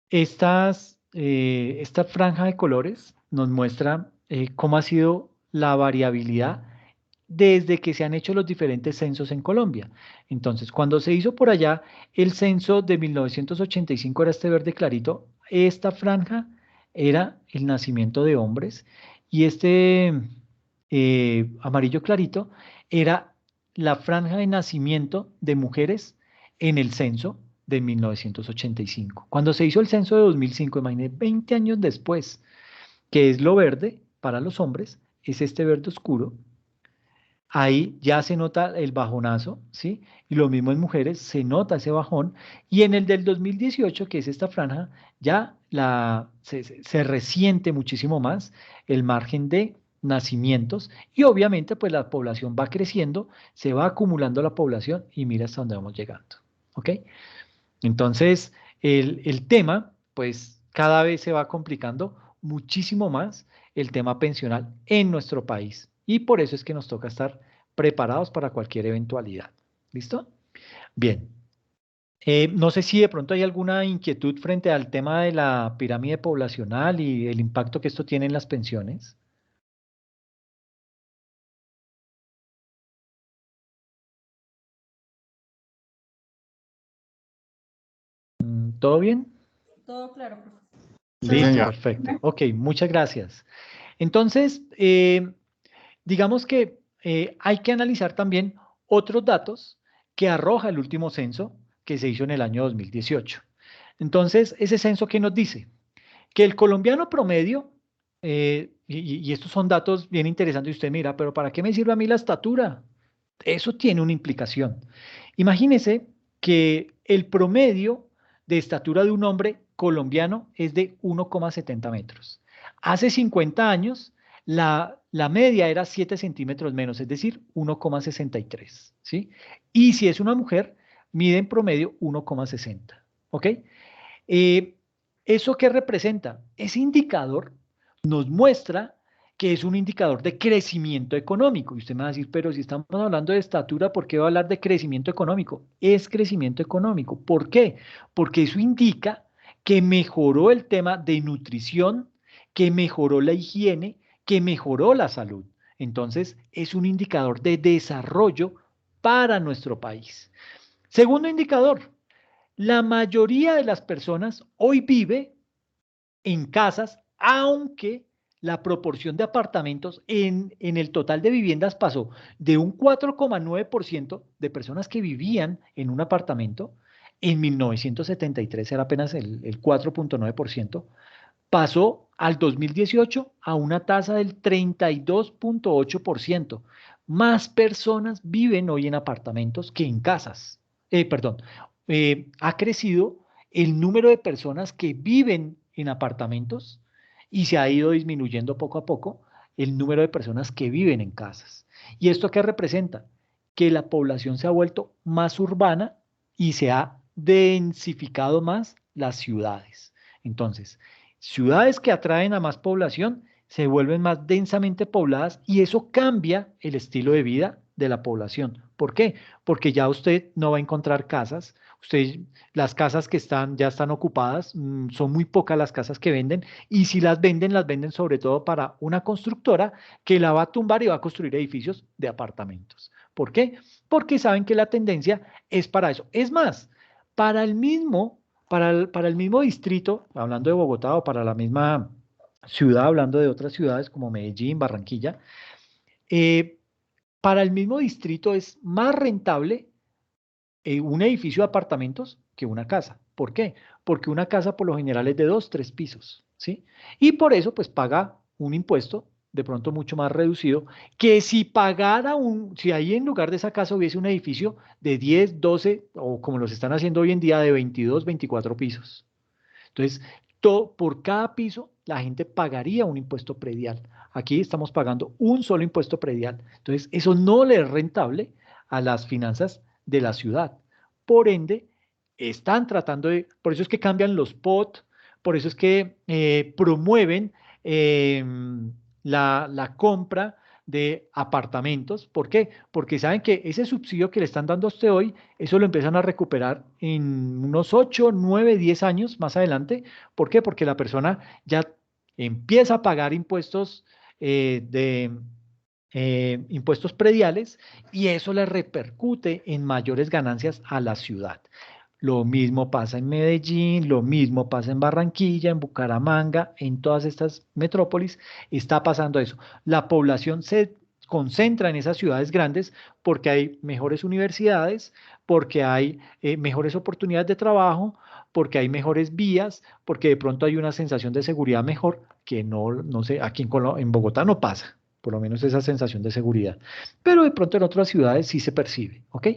A: esta franja de colores nos muestra cómo ha sido la variabilidad desde que se han hecho los diferentes censos en Colombia. Entonces, cuando se hizo por allá el censo de 1985, era este verde clarito, esta franja era el nacimiento de hombres y este amarillo clarito era la franja de nacimiento de mujeres en el censo de 1985. Cuando se hizo el censo de 2005, imagínense, 20 años después, que es lo verde para los hombres, es este verde oscuro. Ahí ya se nota el bajonazo, ¿sí? Y lo mismo en mujeres, se nota ese bajón. Y en el del 2018, que es esta franja, ya se resiente muchísimo más el margen de nacimientos y obviamente pues la población va creciendo, se va acumulando la población y mira hasta dónde vamos llegando, ¿ok? Entonces, el tema, pues cada vez se va complicando muchísimo más el tema pensional en nuestro país. Y por eso es que nos toca estar preparados para cualquier eventualidad. ¿Listo? Bien. No sé si de pronto hay alguna inquietud frente al tema de la pirámide poblacional y el impacto que esto tiene en las pensiones. ¿Todo bien?
B: Todo claro, profesor.
C: Sí,
A: Listo,
C: señor.
A: perfecto. Ok, muchas gracias. Entonces, digamos que hay que analizar también otros datos que arroja el último censo que se hizo en el año 2018. Entonces, ese censo que nos dice que el colombiano promedio, y estos son datos bien interesantes, y usted mira, pero ¿para qué me sirve a mí la estatura? Eso tiene una implicación. Imagínese que el promedio de estatura de un hombre colombiano es de 1,70 metros. Hace 50 años, la media era 7 centímetros menos, es decir, 1,63, ¿sí? Y si es una mujer, mide en promedio 1,60, ¿ok? Eh, ¿Eso qué representa? Ese indicador nos muestra que es un indicador de crecimiento económico. Y usted me va a decir, pero si estamos hablando de estatura, ¿por qué va a hablar de crecimiento económico? Es crecimiento económico. ¿Por qué? Porque eso indica que mejoró el tema de nutrición, que mejoró la higiene, que mejoró la salud. Entonces, es un indicador de desarrollo para nuestro país. Segundo indicador, La mayoría de las personas hoy vive en casas, aunque la proporción de apartamentos en el total de viviendas pasó de un 4,9% de personas que vivían en un apartamento, en 1973 era apenas el 4,9%, pasó al 2018 a una tasa del 32,8%. Más personas viven hoy en apartamentos que en casas. Perdón, ha crecido el número de personas que viven en apartamentos y se ha ido disminuyendo poco a poco el número de personas que viven en casas. ¿Y esto qué representa? Que la población se ha vuelto más urbana y se ha densificado más las ciudades. Entonces, ciudades que atraen a más población se vuelven más densamente pobladas y eso cambia el estilo de vida de la población. ¿Por qué? Porque ya usted no va a encontrar casas. Usted, las casas que están ya están ocupadas, son muy pocas las casas que venden y si las venden sobre todo para una constructora que la va a tumbar y va a construir edificios de apartamentos. ¿Por qué? Porque saben que la tendencia es para eso. Es más, para el mismo para el mismo distrito, hablando de Bogotá o para la misma ciudad, hablando de otras ciudades como Medellín, Barranquilla, eh, para el mismo distrito es más rentable un edificio de apartamentos que una casa. ¿Por qué? Porque una casa por lo general es de 2, 3 pisos, ¿sí? Y por eso pues paga un impuesto de pronto mucho más reducido que si pagara si ahí en lugar de esa casa hubiese un edificio de 10, 12 o como los están haciendo hoy en día de 22, 24 pisos. Entonces, por cada piso la gente pagaría un impuesto predial. Aquí estamos pagando un solo impuesto predial. Entonces, eso no le es rentable a las finanzas de la ciudad. Por ende, están tratando por eso es que cambian los POT, por eso es que promueven eh, la compra de apartamentos. ¿Por qué? Porque saben que ese subsidio que le están dando a usted hoy, eso lo empiezan a recuperar en unos 8, 9, 10 años más adelante. ¿Por qué? Porque la persona ya empieza a pagar impuestos impuestos prediales y eso le repercute en mayores ganancias a la ciudad. Lo mismo pasa en Medellín, lo mismo pasa en Barranquilla, en Bucaramanga, en todas estas metrópolis, está pasando eso. La población se concentra en esas ciudades grandes porque hay mejores universidades, porque hay mejores oportunidades de trabajo, porque hay mejores vías, porque de pronto hay una sensación de seguridad mejor que no sé, aquí en Bogotá no pasa, por lo menos esa sensación de seguridad, pero de pronto en otras ciudades sí se percibe, ¿ok?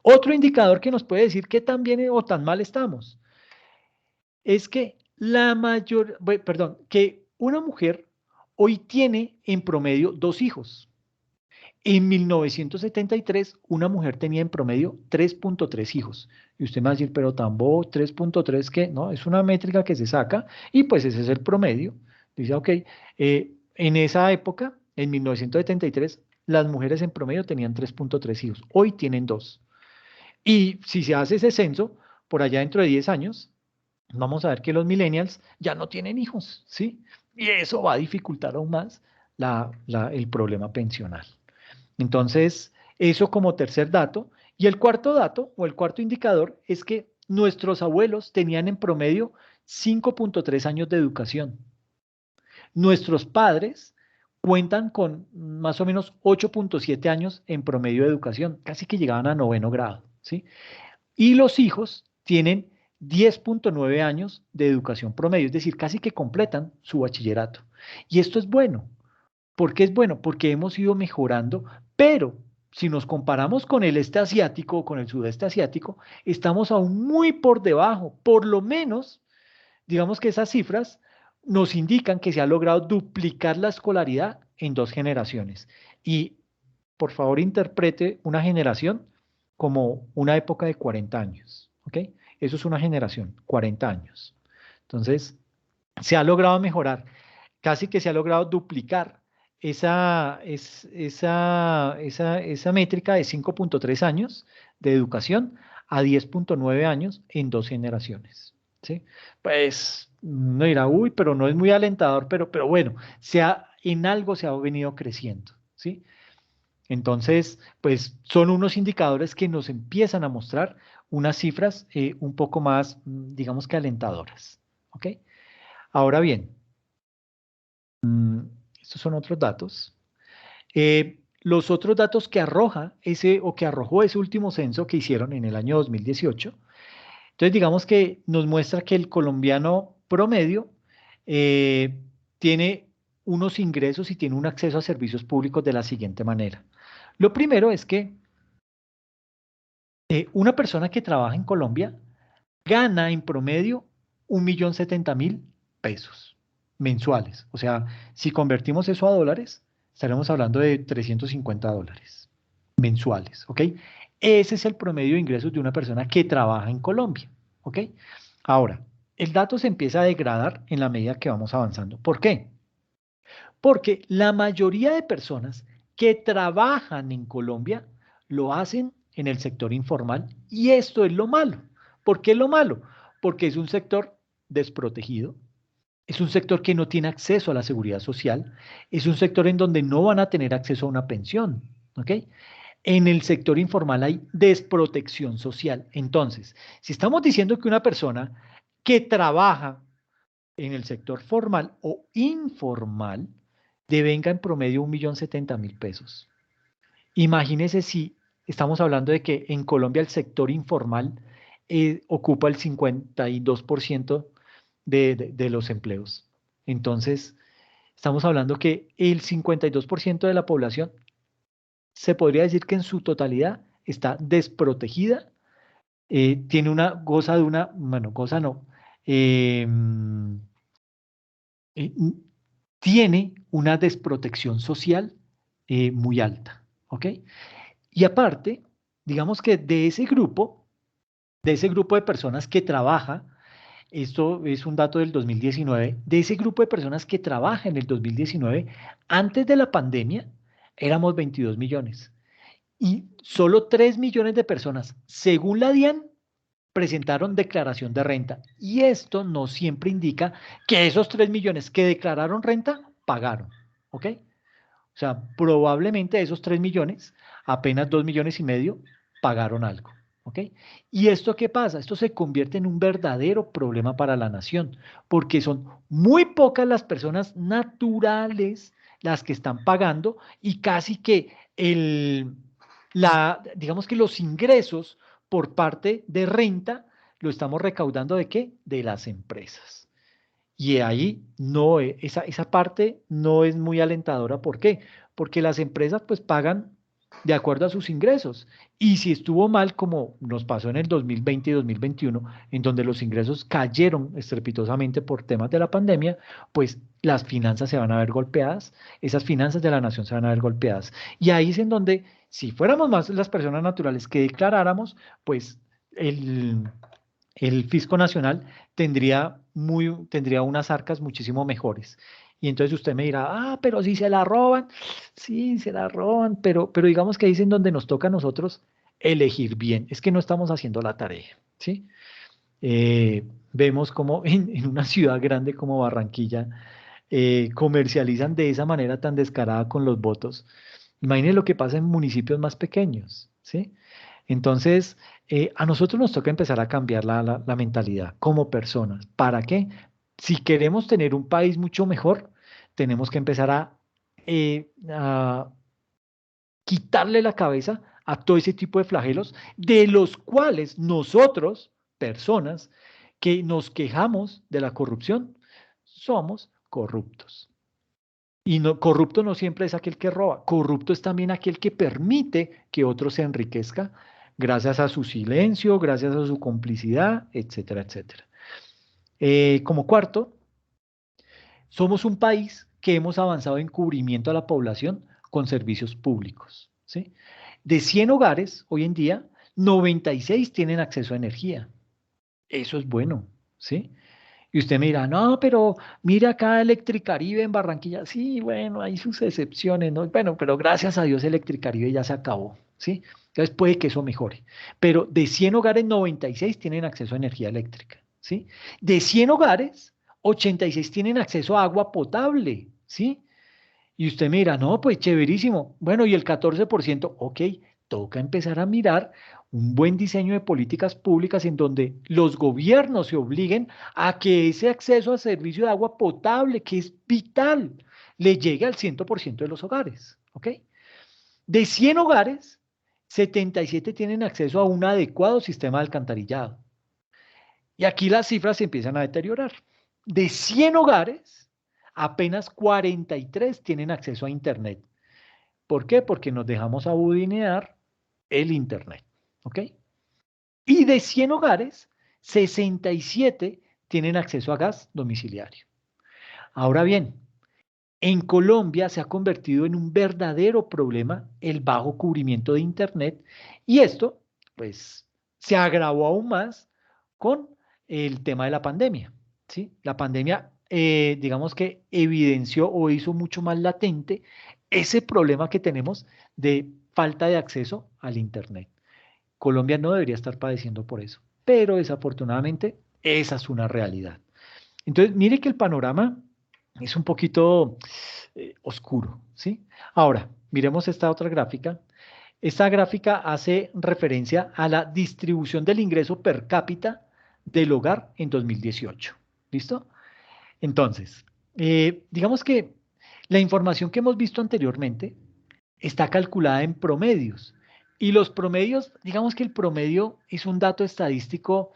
A: Otro indicador que nos puede decir que tan bien o tan mal estamos es que perdón, que una mujer hoy tiene en promedio 2 hijos. En 1973, una mujer tenía en promedio 3,3 hijos. Y usted me va a decir, pero tambo, 3,3, ¿qué? No, es una métrica que se saca y pues ese es el promedio. Dice, ok, en esa época, en 1973, las mujeres en promedio tenían 3,3 hijos. Hoy tienen 2. Y si se hace ese censo, por allá dentro de 10 años, vamos a ver que los millennials ya no tienen hijos, ¿sí? Y eso va a dificultar aún más el problema pensional. Entonces, eso como tercer dato. Y el cuarto dato o el cuarto indicador es que nuestros abuelos tenían en promedio 5,3 años de educación. Nuestros padres cuentan con más o menos 8,7 años en promedio de educación, casi que llegaban a noveno grado, ¿sí? Y los hijos tienen 10,9 años de educación promedio, es decir, casi que completan su bachillerato. Y esto es bueno. ¿Por qué es bueno? Porque hemos ido mejorando, pero si nos comparamos con el este asiático o con el sudeste asiático, estamos aún muy por debajo. Por lo menos, digamos que esas cifras nos indican que se ha logrado duplicar la escolaridad en 2 generaciones. Y por favor, interprete una generación como una época de 40 años. ¿Ok? Eso es una generación, 40 años. Entonces, se ha logrado mejorar, casi que se ha logrado duplicar esa métrica de 5,3 años de educación a 10,9 años en 2 generaciones. ¿Sí? Pues no dirá, uy, pero no es muy alentador, pero bueno, en algo se ha venido creciendo. ¿Sí? Entonces, pues son unos indicadores que nos empiezan a mostrar unas cifras un poco más, digamos que alentadoras. ¿Ok? Ahora bien, estos son otros datos. Los otros datos que arroja ese o que arrojó ese último censo que hicieron en el año 2018. Entonces, digamos que nos muestra que el colombiano promedio eh, tiene unos ingresos y tiene un acceso a servicios públicos de la siguiente manera. Lo primero es que una persona que trabaja en Colombia gana en promedio 1.070.000 pesos mensuales. O sea, si convertimos eso a dólares, estaremos hablando de $350 mensuales, ¿ok? Ese es el promedio de ingresos de una persona que trabaja en Colombia, ¿ok? Ahora, el dato se empieza a degradar en la medida que vamos avanzando. ¿Por qué? Porque la mayoría de personas que trabajan en Colombia lo hacen en el sector informal y esto es lo malo. ¿Por qué es lo malo? Porque es un sector desprotegido, es un sector que no tiene acceso a la seguridad social, es un sector en donde no van a tener acceso a una pensión, ¿ok? En el sector informal hay desprotección social. Entonces, si estamos diciendo que una persona que trabaja en el sector formal o informal devenga en promedio 1.070.000 pesos. Imagínese si estamos hablando de que en Colombia el sector informal ocupa el 52% de los empleos. Entonces, estamos hablando que el 52% de la población se podría decir que en su totalidad está desprotegida, tiene goza de una, bueno, goza no, eh, eh, tiene una desprotección social muy alta, ¿ok? Y aparte, digamos que de ese grupo de personas que trabaja, esto es un dato del 2019, de ese grupo de personas que trabaja en el 2019, antes de la pandemia, éramos 22 millones. Y solo 3 millones de personas, según la DIAN, presentaron declaración de renta. Y esto no siempre indica que esos 3 millones que declararon renta pagaron. ¿Ok? O sea, probablemente de esos 3 millones, apenas 2,5 millones pagaron algo. ¿Ok? ¿Y esto qué pasa? Esto se convierte en un verdadero problema para la nación, porque son muy pocas las personas naturales las que están pagando y casi que digamos que los ingresos por parte de renta lo estamos recaudando ¿de qué? De las empresas. Y ahí no, esa parte no es muy alentadora. ¿Por qué? Porque las empresas pues pagan de acuerdo a sus ingresos. Y si estuvo mal, como nos pasó en el 2020 y 2021, en donde los ingresos cayeron estrepitosamente por temas de la pandemia, pues las finanzas se van a ver golpeadas, esas finanzas de la nación se van a ver golpeadas. Y ahí es en donde, si fuéramos más las personas naturales que declaráramos, pues el, el Fisco Nacional tendría unas arcas muchísimo mejores. Y entonces usted me dirá, pero si se la roban, sí, se la roban, pero digamos que ahí es en donde nos toca a nosotros elegir bien. Es que no estamos haciendo la tarea, ¿sí? Vemos como en una ciudad grande como Barranquilla comercializan de esa manera tan descarada con los votos. Imaginen lo que pasa en municipios más pequeños, ¿sí? Entonces, a nosotros nos toca empezar a cambiar la mentalidad como personas. ¿Para qué? Si queremos tener un país mucho mejor, tenemos que empezar a quitarle la cabeza a todo ese tipo de flagelos de los cuales nosotros, personas que nos quejamos de la corrupción, somos corruptos. Y no, corrupto no siempre es aquel que roba, corrupto es también aquel que permite que otro se enriquezca gracias a su silencio, gracias a su complicidad, etcétera, etcétera. Como cuarto, somos un país que hemos avanzado en cubrimiento a la población con servicios públicos, ¿sí? De 100 hogares, hoy en día, 96 tienen acceso a energía. Eso es bueno, ¿sí? Y usted me dirá, no, pero mira acá Electricaribe en Barranquilla. Sí, bueno, hay sus excepciones, ¿no? Bueno, pero gracias a Dios Electricaribe ya se acabó, ¿sí? Entonces puede que eso mejore. Pero de 100 hogares, 96 tienen acceso a energía eléctrica, ¿sí? De 100 hogares, 86 tienen acceso a agua potable, ¿sí? Y usted me dirá, no, pues chéverísimo. Bueno, y el 14%, ok, toca empezar a mirar un buen diseño de políticas públicas en donde los gobiernos se obliguen a que ese acceso a servicio de agua potable, que es vital, le llegue al 100% de los hogares, ¿ok? De 100 hogares, 77 tienen acceso a un adecuado sistema de alcantarillado. Y aquí las cifras se empiezan a deteriorar. De 100 hogares, apenas 43 tienen acceso a Internet. ¿Por qué? Porque nos dejamos abudinear el Internet, ¿ok? Y de 100 hogares, 67 tienen acceso a gas domiciliario. Ahora bien, en Colombia se ha convertido en un verdadero problema el bajo cubrimiento de Internet y esto, pues, se agravó aún más con el tema de la pandemia, ¿sí? La pandemia, digamos que evidenció o hizo mucho más latente ese problema que tenemos de falta de acceso al Internet. Colombia no debería estar padeciendo por eso, pero desafortunadamente esa es una realidad. Entonces, mire que el panorama es un poquito oscuro, ¿sí? Ahora, miremos esta otra gráfica. Esta gráfica hace referencia a la distribución del ingreso per cápita del hogar en 2018. ¿Listo? Entonces, digamos que la información que hemos visto anteriormente está calculada en promedios. Y los promedios, digamos que el promedio es un dato estadístico,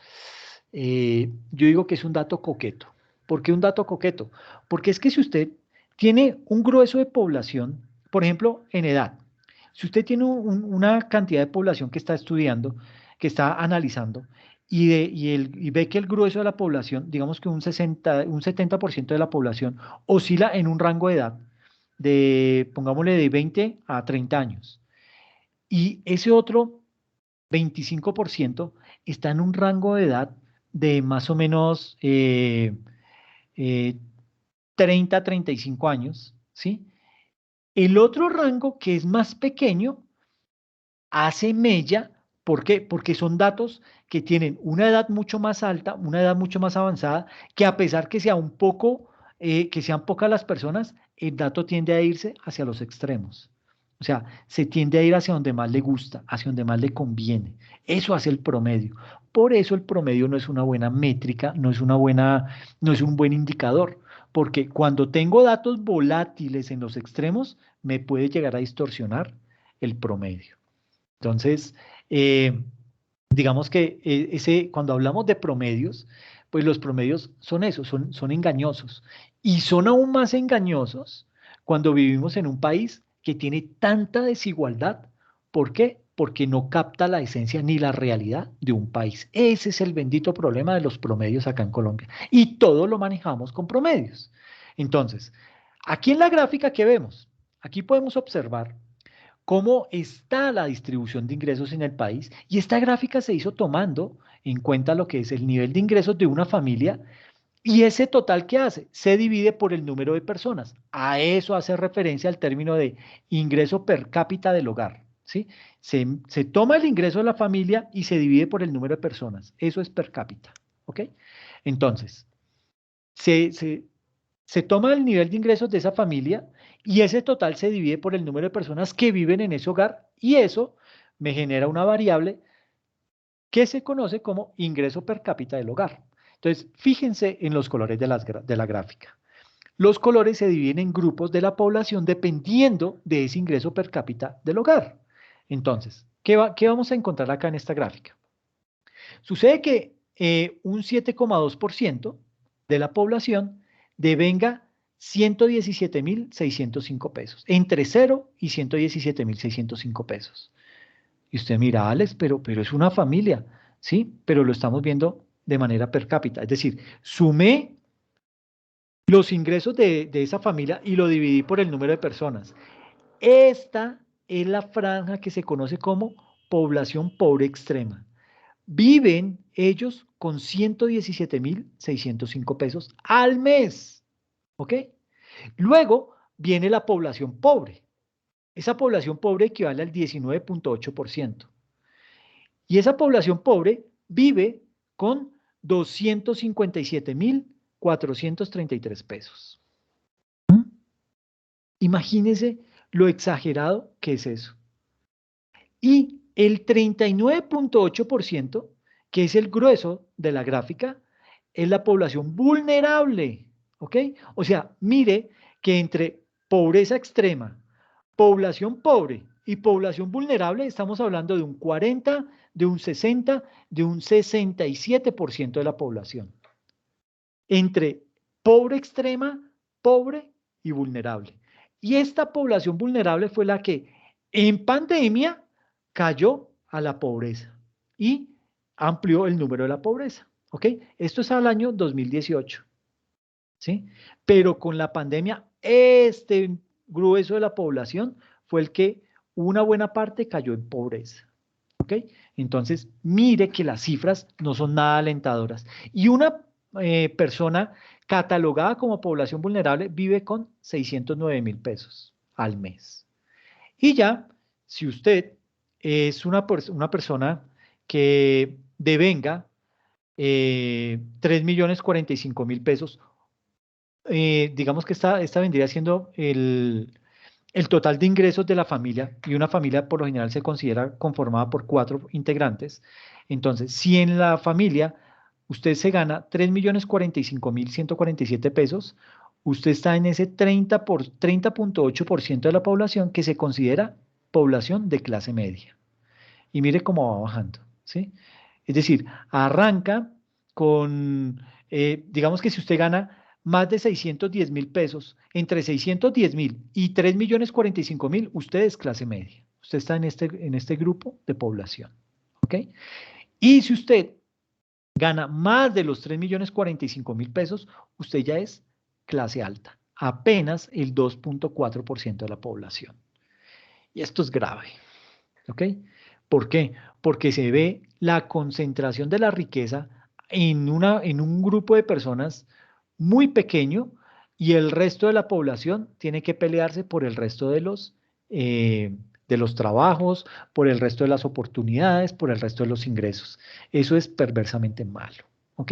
A: yo digo que es un dato coqueto. ¿Por qué un dato coqueto? Porque es que si usted tiene un grueso de población, por ejemplo, en edad, si usted tiene una cantidad de población que está estudiando, que está analizando, y ve que el grueso de la población, digamos que un 70% de la población oscila en un rango de edad de, pongámosle, de 20 a 30 años. Y ese otro 25% está en un rango de edad de más o menos eh, 30 a 35 años, ¿sí? El otro rango, que es más pequeño, hace mella. ¿Por qué? Porque son datos que tienen una edad mucho más alta, una edad mucho más avanzada, que a pesar que sea un poco, que sean pocas las personas, el dato tiende a irse hacia los extremos. O sea, se tiende a ir hacia donde más le gusta, hacia donde más le conviene. Eso hace el promedio. Por eso el promedio no es una buena métrica, no es un buen indicador, porque cuando tengo datos volátiles en los extremos, me puede llegar a distorsionar el promedio. Entonces, eh, digamos que cuando hablamos de promedios, pues los promedios son eso, son engañosos. Y son aún más engañosos cuando vivimos en un país que tiene tanta desigualdad. ¿Por qué? Porque no capta la esencia ni la realidad de un país. Ese es el bendito problema de los promedios acá en Colombia. Y todo lo manejamos con promedios. Entonces, aquí en la gráfica que vemos, aquí podemos observar cómo está la distribución de ingresos en el país. Y esta gráfica se hizo tomando en cuenta lo que es el nivel de ingresos de una familia y ese total que hace se divide por el número de personas. A eso hace referencia al término de ingreso per cápita del hogar. ¿Sí? Se toma el ingreso de la familia y se divide por el número de personas. Eso es per cápita. ¿Ok? Entonces, se, se, se toma el nivel de ingresos de esa familia y ese total se divide por el número de personas que viven en ese hogar y eso me genera una variable que se conoce como ingreso per cápita del hogar. Entonces, fíjense en los colores de la gráfica. Los colores se dividen en grupos de la población dependiendo de ese ingreso per cápita del hogar. Entonces, ¿qué vamos a encontrar acá en esta gráfica? Sucede que un 7,2% de la población devenga 117.605 pesos, entre 0 y 117.605 pesos. Y usted mira, Alex, pero es una familia, ¿sí? Pero lo estamos viendo de manera per cápita. Es decir, sumé los ingresos de esa familia y lo dividí por el número de personas. Esta es la franja que se conoce como población pobre extrema. Viven ellos con 117.605 pesos al mes. ¿Ok? Luego viene la población pobre. Esa población pobre equivale al 19,8%. Y esa población pobre vive con 257.433 pesos. Imagínense lo exagerado que es eso. Y El 39.8%, que es el grueso de la gráfica, es la población vulnerable, ¿ok? O sea, mire que entre pobreza extrema, población pobre y población vulnerable estamos hablando de un 40, de un 60, de un 67% de la población. Entre pobre extrema, pobre y vulnerable. Y esta población vulnerable fue la que en pandemia cayó a la pobreza y amplió el número de la pobreza. ¿Ok? Esto es al año 2018. ¿Sí? Pero con la pandemia, este grueso de la población fue el que una buena parte cayó en pobreza. ¿Ok? Entonces, mire que las cifras no son nada alentadoras. Y una persona catalogada como población vulnerable vive con 609.000 pesos al mes. Y ya, si usted es una persona que devenga 3.045.000 pesos, digamos que esta vendría siendo el total de ingresos de la familia, y una familia por lo general se considera conformada por 4 integrantes. Entonces, si en la familia usted se gana 3.045.147 pesos, usted está en ese 30.8% de la población que se considera población de clase media. Y mire cómo va bajando, ¿sí? Es decir, arranca con, digamos que si usted gana más de 610.000 pesos, entre 610.000 y 3.045.000, usted es clase media. Usted está en este grupo de población, ¿ok? Y si usted gana más de los 3.045.000 pesos, usted ya es clase alta, apenas el 2.4% de la población. Y esto es grave, ¿ok? ¿Por qué? Porque se ve la concentración de la riqueza en un grupo de personas muy pequeño, y el resto de la población tiene que pelearse por el resto de los trabajos, por el resto de las oportunidades, por el resto de los ingresos. Eso es perversamente malo, ¿ok?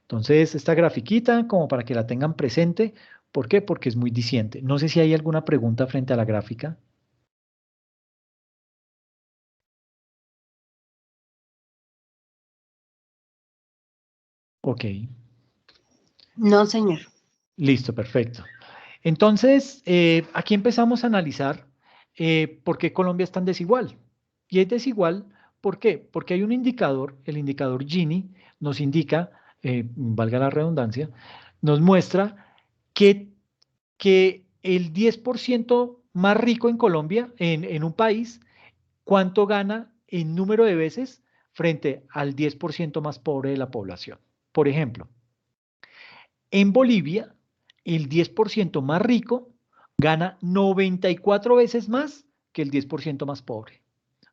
A: Entonces, esta grafiquita, como para que la tengan presente. ¿Por qué? Porque es muy diciente. No sé si hay alguna pregunta frente a la gráfica. Ok.
C: No, señor.
A: Listo, perfecto. Entonces, aquí empezamos a analizar por qué Colombia es tan desigual. Y es desigual, ¿por qué? Porque hay un indicador, el indicador Gini, nos indica, valga la redundancia, nos muestra que, que el 10% más rico en Colombia, en un país, cuánto gana en número de veces frente al 10% más pobre de la población. Por ejemplo, en Bolivia, el 10% más rico gana 94 veces más que el 10% más pobre.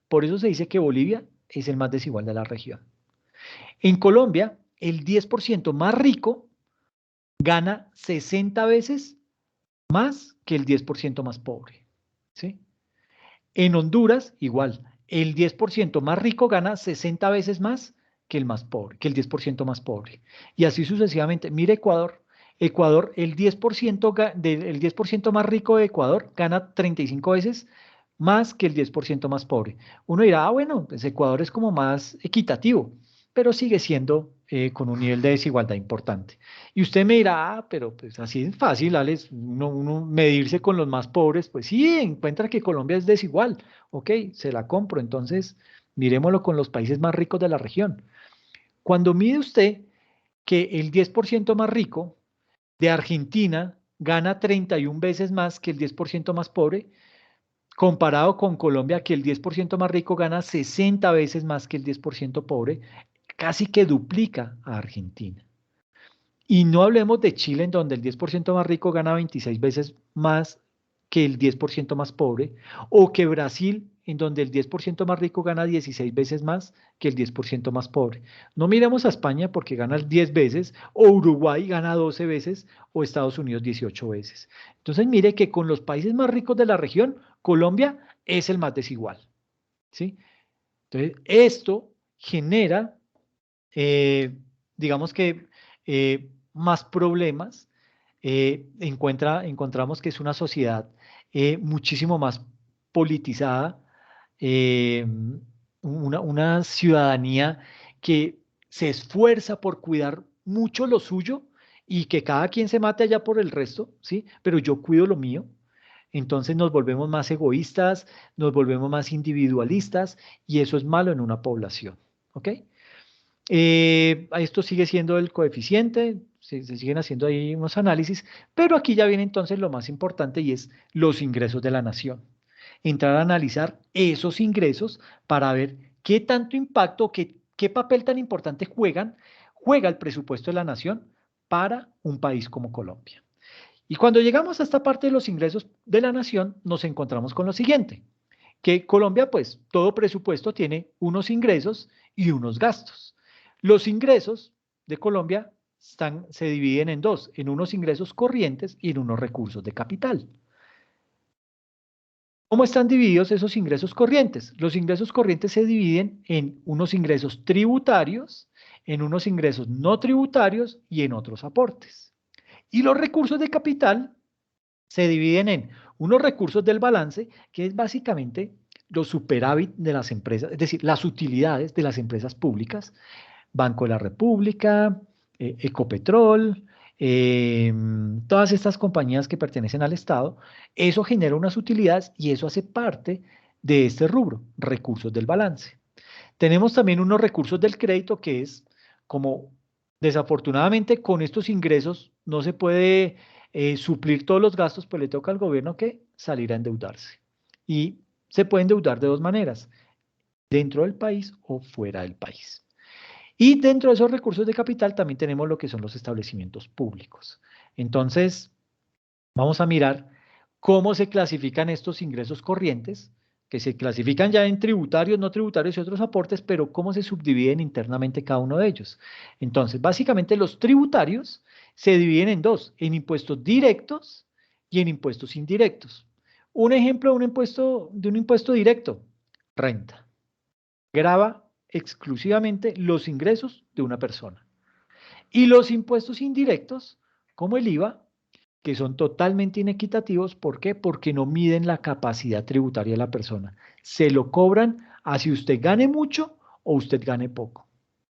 A: Por eso se dice que Bolivia es el más desigual de la región. En Colombia, el 10% más rico gana 60 veces más que el 10% más pobre. ¿Sí? En Honduras, igual, el 10% más rico gana 60 veces más que el más pobre, que el 10% más pobre. Y así sucesivamente. Mire Ecuador. Ecuador, el 10%, el 10% más rico de Ecuador gana 35 veces más que el 10% más pobre. Uno dirá, ah, bueno, pues Ecuador es como más equitativo, pero sigue siendo con un nivel de desigualdad importante. Y usted me dirá, ah, pero pues así es fácil, Alex, uno medirse con los más pobres. Pues sí, encuentra que Colombia es desigual. Ok, se la compro. Entonces, miremoslo con los países más ricos de la región. Cuando mide usted que el 10% más rico de Argentina gana 31 veces más que el 10% más pobre, comparado con Colombia, que el 10% más rico gana 60 veces más que el 10% pobre, casi que duplica a Argentina. Y no hablemos de Chile, en donde el 10% más rico gana 26 veces más que el 10% más pobre, o que Brasil, en donde el 10% más rico gana 16 veces más que el 10% más pobre. No miremos a España porque gana 10 veces, o Uruguay gana 12 veces, o Estados Unidos 18 veces. Entonces mire que con los países más ricos de la región, Colombia es el más desigual, ¿sí? Entonces, esto genera, digamos que, más problemas. Encontramos que es una sociedad muchísimo más politizada, eh, una ciudadanía que se esfuerza por cuidar mucho lo suyo y que cada quien se mate allá por el resto, ¿sí? Pero yo cuido lo mío. Entonces nos volvemos más egoístas, nos volvemos más individualistas y eso es malo en una población, ¿ok? Esto sigue siendo el coeficiente, se siguen haciendo ahí unos análisis, pero aquí ya viene entonces lo más importante y es los ingresos de la nación. Entrar a analizar esos ingresos para ver qué tanto impacto, qué papel tan importante juega el presupuesto de la nación para un país como Colombia. Y cuando llegamos a esta parte de los ingresos de la nación, nos encontramos con lo siguiente, que Colombia, pues, todo presupuesto tiene unos ingresos y unos gastos. Los ingresos de Colombia se dividen en dos, en unos ingresos corrientes y en unos recursos de capital. ¿Cómo están divididos esos ingresos corrientes? Los ingresos corrientes se dividen en unos ingresos tributarios, en unos ingresos no tributarios y en otros aportes. Y los recursos de capital se dividen en unos recursos del balance, que es básicamente los superávit de las empresas, es decir, las utilidades de las empresas públicas, Banco de la República, Ecopetrol, todas estas compañías que pertenecen al Estado, eso genera unas utilidades y eso hace parte de este rubro, recursos del balance. Tenemos también unos recursos del crédito que es como desafortunadamente con estos ingresos no se puede suplir todos los gastos, pues le toca al gobierno que salir a endeudarse. Y se puede endeudar de dos maneras, dentro del país o fuera del país. Y dentro de esos recursos de capital también tenemos lo que son los establecimientos públicos. Entonces, vamos a mirar cómo se clasifican estos ingresos corrientes, que se clasifican ya en tributarios, no tributarios y otros aportes, pero cómo se subdividen internamente cada uno de ellos. Entonces, básicamente los tributarios se dividen en dos, en impuestos directos y en impuestos indirectos. Un ejemplo de un impuesto directo, renta. Grava exclusivamente los ingresos de una persona. Y los impuestos indirectos, como el IVA, que son totalmente inequitativos. ¿Por qué? Porque no miden la capacidad tributaria de la persona. Se lo cobran así usted gane mucho o usted gane poco.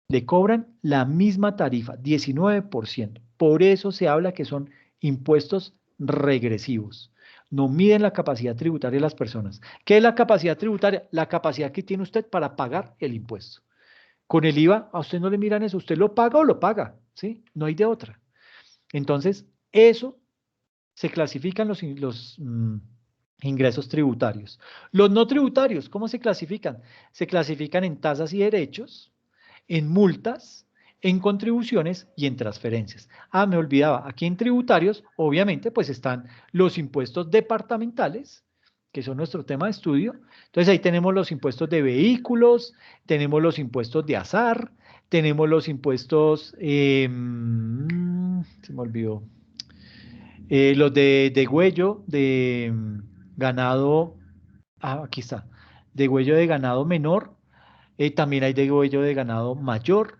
A: Le cobran la misma tarifa, 19%. Por eso se habla que son impuestos regresivos. No miden la capacidad tributaria de las personas. ¿Qué es la capacidad tributaria? La capacidad que tiene usted para pagar el impuesto. Con el IVA, a usted no le miran eso. ¿Usted lo paga o lo paga? ¿Sí? No hay de otra. Entonces, eso se clasifican los ingresos tributarios. Los no tributarios, ¿cómo se clasifican? Se clasifican en tasas y derechos, en multas, en contribuciones y en transferencias. Ah, me olvidaba, aquí en tributarios, obviamente, pues están los impuestos departamentales, que son nuestro tema de estudio. Entonces ahí tenemos los impuestos de vehículos, tenemos los impuestos de azar, tenemos los impuestos, se me olvidó, los de degüello de ganado, aquí está, degüello de ganado menor, también hay degüello de ganado mayor,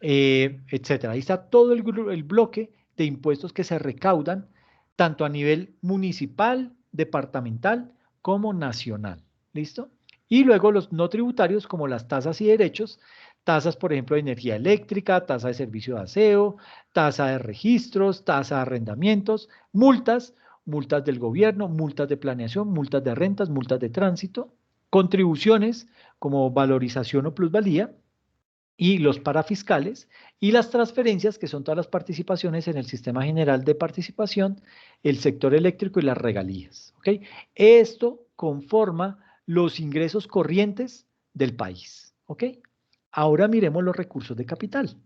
A: etcétera. Ahí está todo el bloque de impuestos que se recaudan tanto a nivel municipal, departamental, como nacional. ¿Listo? Y luego los no tributarios como las tasas y derechos, tasas, por ejemplo, de energía eléctrica, tasa de servicio de aseo, tasa de registros, tasa de arrendamientos, multas, multas del gobierno, multas de planeación, multas de rentas, multas de tránsito, contribuciones como valorización o plusvalía, y los parafiscales, y las transferencias, que son todas las participaciones en el Sistema General de Participación, el sector eléctrico y las regalías. ¿Ok? Esto conforma los ingresos corrientes del país. ¿Ok? Ahora miremos los recursos de capital.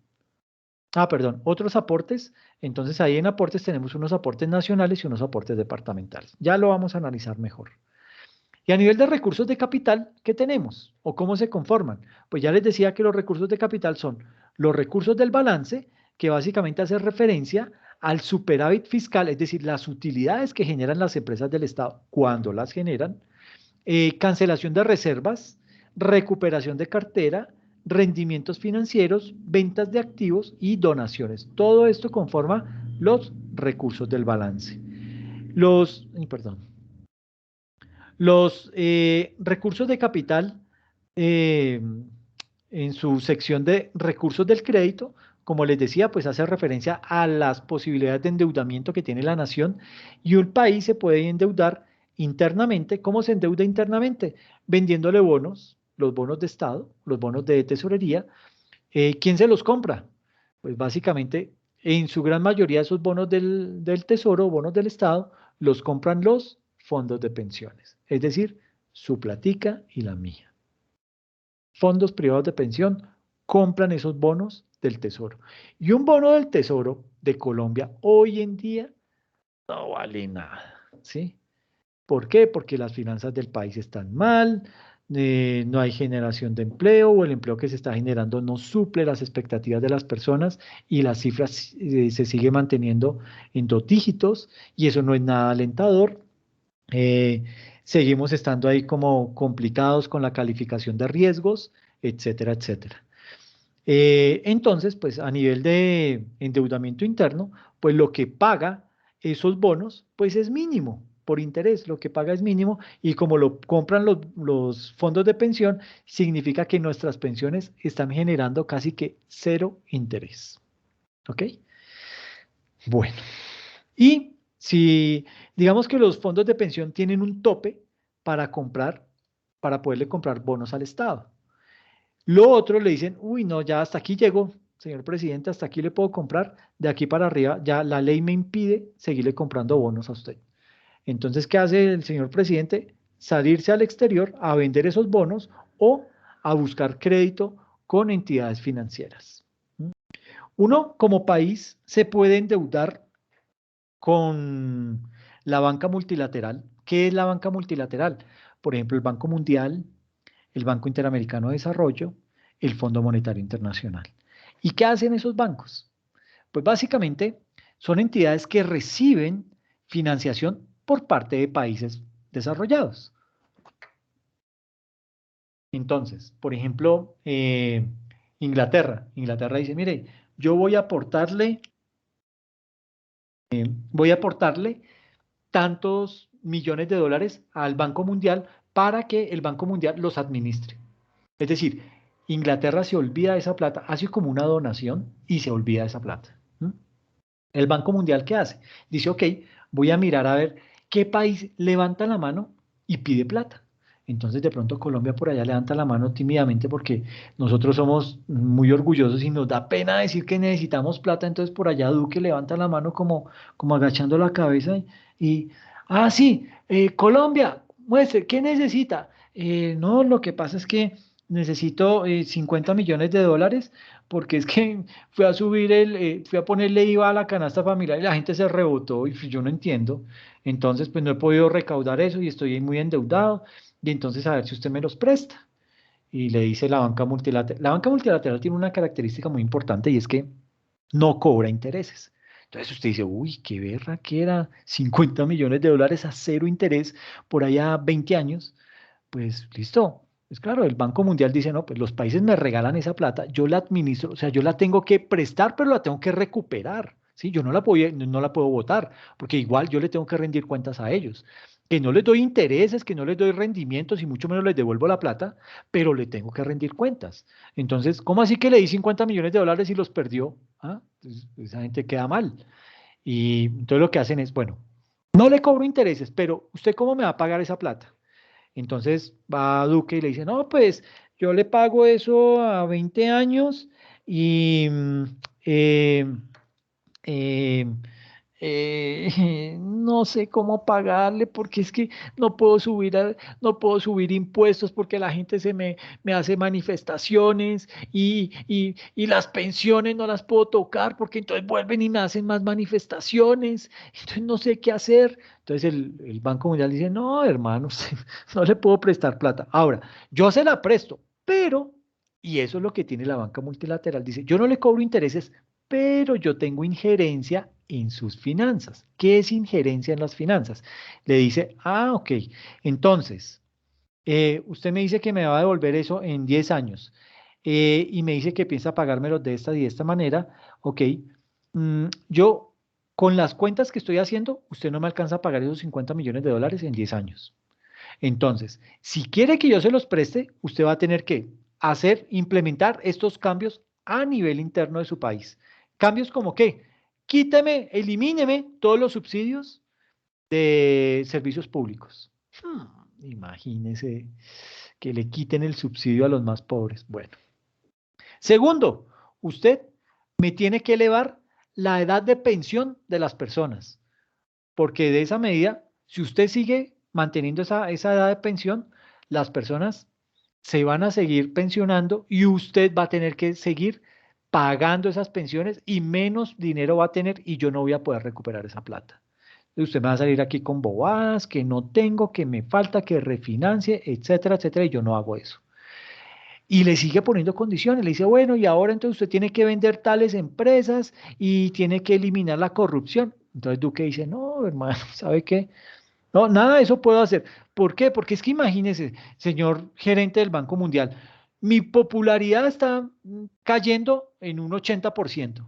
A: Perdón, otros aportes. Entonces ahí en aportes tenemos unos aportes nacionales y unos aportes departamentales. Ya lo vamos a analizar mejor. Y a nivel de recursos de capital, ¿qué tenemos? ¿O cómo se conforman? Pues ya les decía que los recursos de capital son los recursos del balance, que básicamente hace referencia al superávit fiscal, es decir, las utilidades que generan las empresas del Estado cuando las generan, cancelación de reservas, recuperación de cartera, rendimientos financieros, ventas de activos y donaciones. Todo esto conforma los recursos del balance. Los recursos de capital en su sección de recursos del crédito, como les decía, pues hace referencia a las posibilidades de endeudamiento que tiene la nación y un país se puede endeudar internamente. ¿Cómo se endeuda internamente? Vendiéndole bonos, los bonos de Estado, los bonos de tesorería. ¿Quién se los compra? Pues básicamente, en su gran mayoría, esos bonos del Tesoro, bonos del Estado, los compran los fondos de pensiones, es decir, su platica y la mía. Fondos privados de pensión compran esos bonos del Tesoro. Y un bono del Tesoro de Colombia hoy en día no vale nada, ¿sí? ¿Por qué? Porque las finanzas del país están mal, no hay generación de empleo o el empleo que se está generando no suple las expectativas de las personas y las cifras se sigue manteniendo en 2 dígitos y eso no es nada alentador. Eh, Seguimos estando ahí como complicados con la calificación de riesgos, etcétera, etcétera. Entonces, pues a nivel de endeudamiento interno, pues lo que paga esos bonos, pues es mínimo por interés, lo que paga es mínimo y como lo compran los fondos de pensión, significa que nuestras pensiones están generando casi que cero interés. ¿Ok? Bueno, y si digamos que los fondos de pensión tienen un tope para comprar, para poderle comprar bonos al Estado. Lo otro le dicen, uy, no, ya hasta aquí llego, señor presidente, hasta aquí le puedo comprar, de aquí para arriba ya la ley me impide seguirle comprando bonos a usted. Entonces, ¿qué hace el señor presidente? Salirse al exterior a vender esos bonos o a buscar crédito con entidades financieras. Uno, como país, se puede endeudar con la banca multilateral. ¿Qué es la banca multilateral? Por ejemplo, el Banco Mundial, el Banco Interamericano de Desarrollo, el Fondo Monetario Internacional. ¿Y qué hacen esos bancos? Pues básicamente son entidades que reciben financiación por parte de países desarrollados. Entonces, por ejemplo, Inglaterra dice, mire, yo voy a aportarle tantos millones de dólares al Banco Mundial para que el Banco Mundial los administre. Es decir, Inglaterra se olvida de esa plata, hace como una donación y se olvida de esa plata. ¿Mm? El Banco Mundial, ¿qué hace? Dice, ok, voy a mirar a ver qué país levanta la mano y pide plata. Entonces de pronto Colombia por allá levanta la mano tímidamente porque nosotros somos muy orgullosos y nos da pena decir que necesitamos plata, entonces por allá Duque levanta la mano como agachando la cabeza sí, Colombia, muestre, ¿qué necesita? No, lo que pasa es que necesito 50 millones de dólares porque es que fui a ponerle IVA a la canasta familiar y la gente se rebotó y pues, yo no entiendo. Entonces, pues no he podido recaudar eso y estoy muy endeudado. Y entonces, a ver si usted me los presta. Y le dice la banca multilateral. La banca multilateral tiene una característica muy importante y es que no cobra intereses. Entonces usted dice, uy, qué berra que era 50 millones de dólares a cero interés por allá 20 años. Pues listo. Es claro, el Banco Mundial dice, no, pues los países me regalan esa plata, yo la administro, o sea, yo la tengo que prestar, pero la tengo que recuperar, ¿sí? Yo no la puedo votar, porque igual yo le tengo que rendir cuentas a ellos. Que no les doy intereses, que no les doy rendimientos y mucho menos les devuelvo la plata, pero le tengo que rendir cuentas. Entonces, ¿cómo así que le di 50 millones de dólares y los perdió? ¿Ah? Entonces, esa gente queda mal. Y entonces lo que hacen es, bueno, no le cobro intereses, pero ¿usted cómo me va a pagar esa plata? Entonces va Duque y le dice, no, pues yo le pago eso a 20 años y eh, eh, no sé cómo pagarle porque es que no puedo subir impuestos porque la gente me hace manifestaciones y las pensiones no las puedo tocar porque entonces vuelven y me hacen más manifestaciones, entonces no sé qué hacer. Entonces el Banco Mundial dice, no, hermanos, no le puedo prestar plata. Ahora, yo se la presto, pero, y eso es lo que tiene la banca multilateral, dice, yo no le cobro intereses pero yo tengo injerencia en sus finanzas. ¿Qué es injerencia en las finanzas? Le dice, ok, entonces, usted me dice que me va a devolver eso en 10 años y me dice que piensa pagármelo de esta y de esta manera, ok, yo con las cuentas que estoy haciendo, usted no me alcanza a pagar esos 50 millones de dólares en 10 años. Entonces, si quiere que yo se los preste, usted va a tener que implementar estos cambios a nivel interno de su país. Cambios como que, quíteme, elimíneme todos los subsidios de servicios públicos. Imagínese que le quiten el subsidio a los más pobres. Bueno. Segundo, usted me tiene que elevar la edad de pensión de las personas, porque de esa medida, si usted sigue manteniendo esa edad de pensión, las personas se van a seguir pensionando y usted va a tener que seguir pagando esas pensiones y menos dinero va a tener y yo no voy a poder recuperar esa plata. Usted me va a salir aquí con bobadas, que no tengo, que me falta, que refinancie, etcétera, etcétera, y yo no hago eso. Y le sigue poniendo condiciones, le dice, bueno, y ahora entonces usted tiene que vender tales empresas y tiene que eliminar la corrupción. Entonces Duque dice, no, hermano, ¿sabe qué? No, nada de eso puedo hacer. ¿Por qué? Porque es que imagínese, señor gerente del Banco Mundial, mi popularidad está cayendo en un 80%.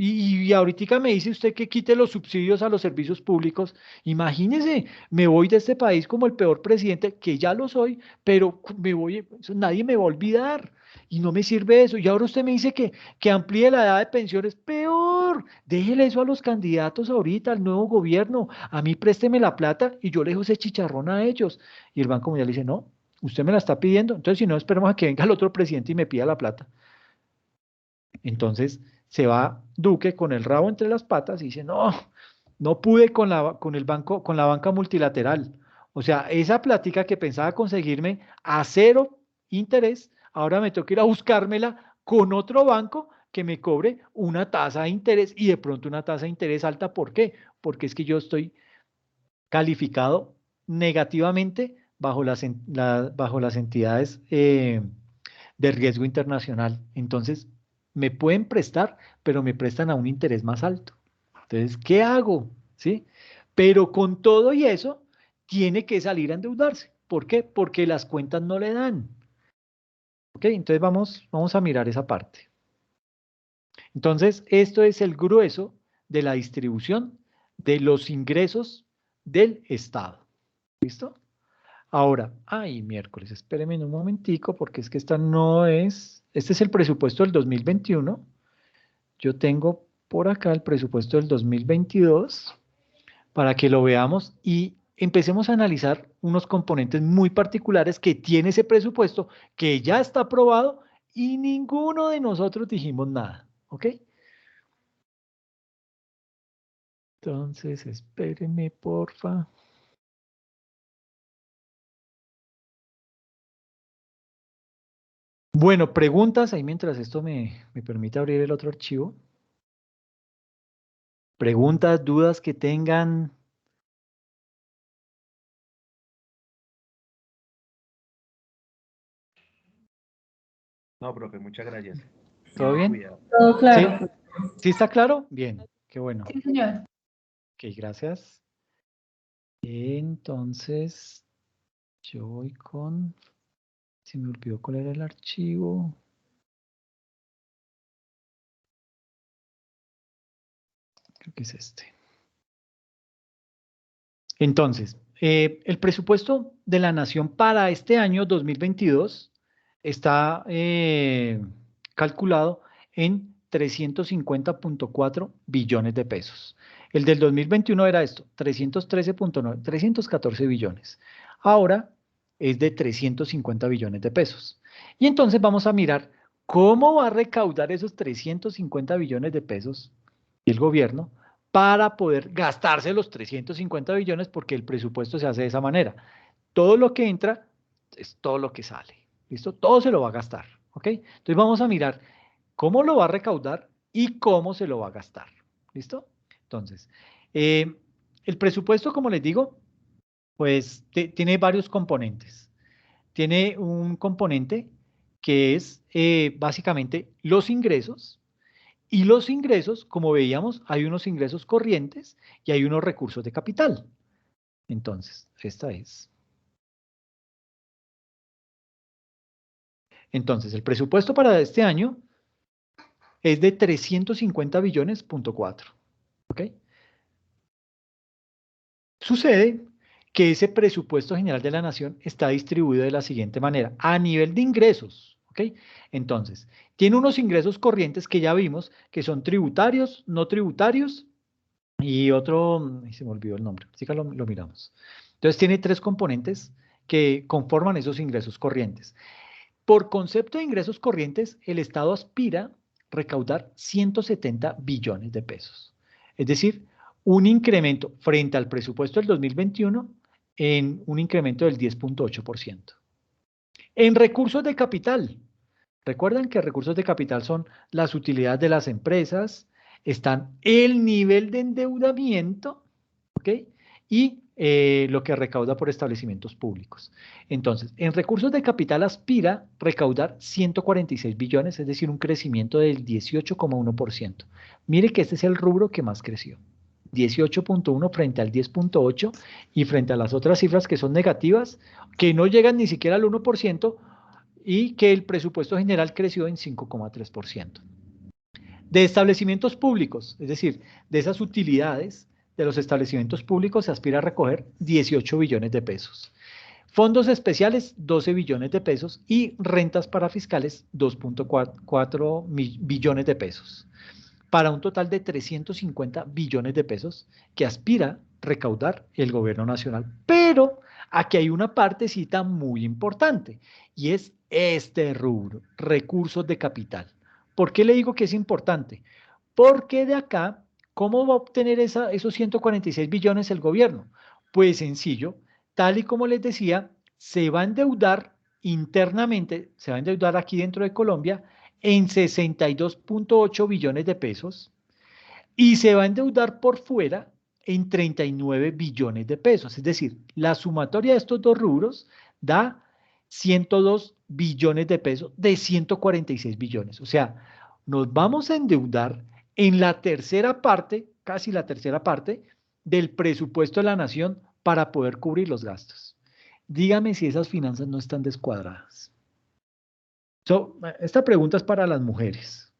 A: Y ahorita me dice usted que quite los subsidios a los servicios públicos. Imagínese, me voy de este país como el peor presidente, que ya lo soy, pero me voy, nadie me va a olvidar. Y no me sirve eso. Y ahora usted me dice que amplíe la edad de pensiones. Peor, déjele eso a los candidatos ahorita, al nuevo gobierno. A mí présteme la plata y yo le dejo ese chicharrón a ellos. Y el Banco Mundial dice, no, usted me la está pidiendo. Entonces, si no, esperemos a que venga el otro presidente y me pida la plata. Entonces se va Duque con el rabo entre las patas y dice, no, no pude con el banco, con la banca multilateral. O sea, esa plática que pensaba conseguirme a cero interés, ahora me toca ir a buscármela con otro banco que me cobre una tasa de interés y de pronto una tasa de interés alta. ¿Por qué? Porque es que yo estoy calificado negativamente bajo las entidades de riesgo internacional. Entonces, me pueden prestar, pero me prestan a un interés más alto. Entonces, ¿qué hago? ¿Sí? Pero con todo y eso, tiene que salir a endeudarse. ¿Por qué? Porque las cuentas no le dan. ¿Ok? Entonces, vamos a mirar esa parte. Entonces, esto es el grueso de la distribución de los ingresos del Estado. ¿Listo? Ahora, miércoles, espéreme un momentico, porque es que esta no es, este es el presupuesto del 2021. Yo tengo por acá el presupuesto del 2022 para que lo veamos y empecemos a analizar unos componentes muy particulares que tiene ese presupuesto que ya está aprobado y ninguno de nosotros dijimos nada, ¿ok? Entonces, espérenme, porfa. Bueno, preguntas ahí mientras esto me permite abrir el otro archivo. Preguntas, dudas que tengan.
D: No, profe, muchas gracias.
A: ¿Todo bien?
D: Cuidado.
B: Todo
A: ¿Sí?
B: claro.
A: ¿Sí está claro? Bien, qué bueno.
B: Sí, señor.
A: Ok, gracias. Entonces, yo voy con... Se me olvidó cuál era el archivo. Creo que es este. Entonces, el presupuesto de la Nación para este año 2022 está calculado en 350.4 billones de pesos. El del 2021 era esto, 313.9, 314 billones. Ahora es de 350 billones de pesos. Y entonces vamos a mirar cómo va a recaudar esos 350 billones de pesos el gobierno para poder gastarse los 350 billones porque el presupuesto se hace de esa manera. Todo lo que entra es todo lo que sale. ¿Listo? Todo se lo va a gastar. ¿Ok? Entonces vamos a mirar cómo lo va a recaudar y cómo se lo va a gastar. ¿Listo? Entonces, el presupuesto, como les digo, pues tiene varios componentes. Tiene un componente que es básicamente los ingresos, y los ingresos, como veíamos, hay unos ingresos corrientes y hay unos recursos de capital. Entonces, esta es. Entonces, el presupuesto para este año es de 350 billones, .4. ¿Ok? Sucede que ese presupuesto general de la nación está distribuido de la siguiente manera. A nivel de ingresos, ¿ok? Entonces, tiene unos ingresos corrientes que ya vimos, que son tributarios, no tributarios, y otro, se me olvidó el nombre, así que lo miramos. Entonces, tiene tres componentes que conforman esos ingresos corrientes. Por concepto de ingresos corrientes, el Estado aspira a recaudar 170 billones de pesos. Es decir, un incremento frente al presupuesto del 2021 en un incremento del 10.8%. En recursos de capital, recuerdan que recursos de capital son las utilidades de las empresas, están el nivel de endeudamiento, ¿ok? Y lo que recauda por establecimientos públicos. Entonces, en recursos de capital aspira recaudar 146 billones, es decir, un crecimiento del 18,1%. Mire que este es el rubro que más creció. 18.1 frente al 10.8 y frente a las otras cifras que son negativas, que no llegan ni siquiera al 1% y que el presupuesto general creció en 5,3%. De establecimientos públicos, es decir, de esas utilidades de los establecimientos públicos se aspira a recoger 18 billones de pesos. Fondos especiales, 12 billones de pesos y rentas para fiscales, 2.4 billones de pesos, para un total de 350 billones de pesos que aspira a recaudar el gobierno nacional. Pero aquí hay una partecita muy importante y es este rubro, recursos de capital. ¿Por qué le digo que es importante? Porque de acá, ¿cómo va a obtener esos 146 billones el gobierno? Pues sencillo, tal y como les decía, se va a endeudar internamente, se va a endeudar aquí dentro de Colombia en 62.8 billones de pesos y se va a endeudar por fuera en 39 billones de pesos. Es decir, la sumatoria de estos dos rubros da 102 billones de pesos de 146 billones. O sea, nos vamos a endeudar en la tercera parte, casi la tercera parte, del presupuesto de la nación para poder cubrir los gastos. Dígame si esas finanzas no están descuadradas. Esta pregunta es para las mujeres.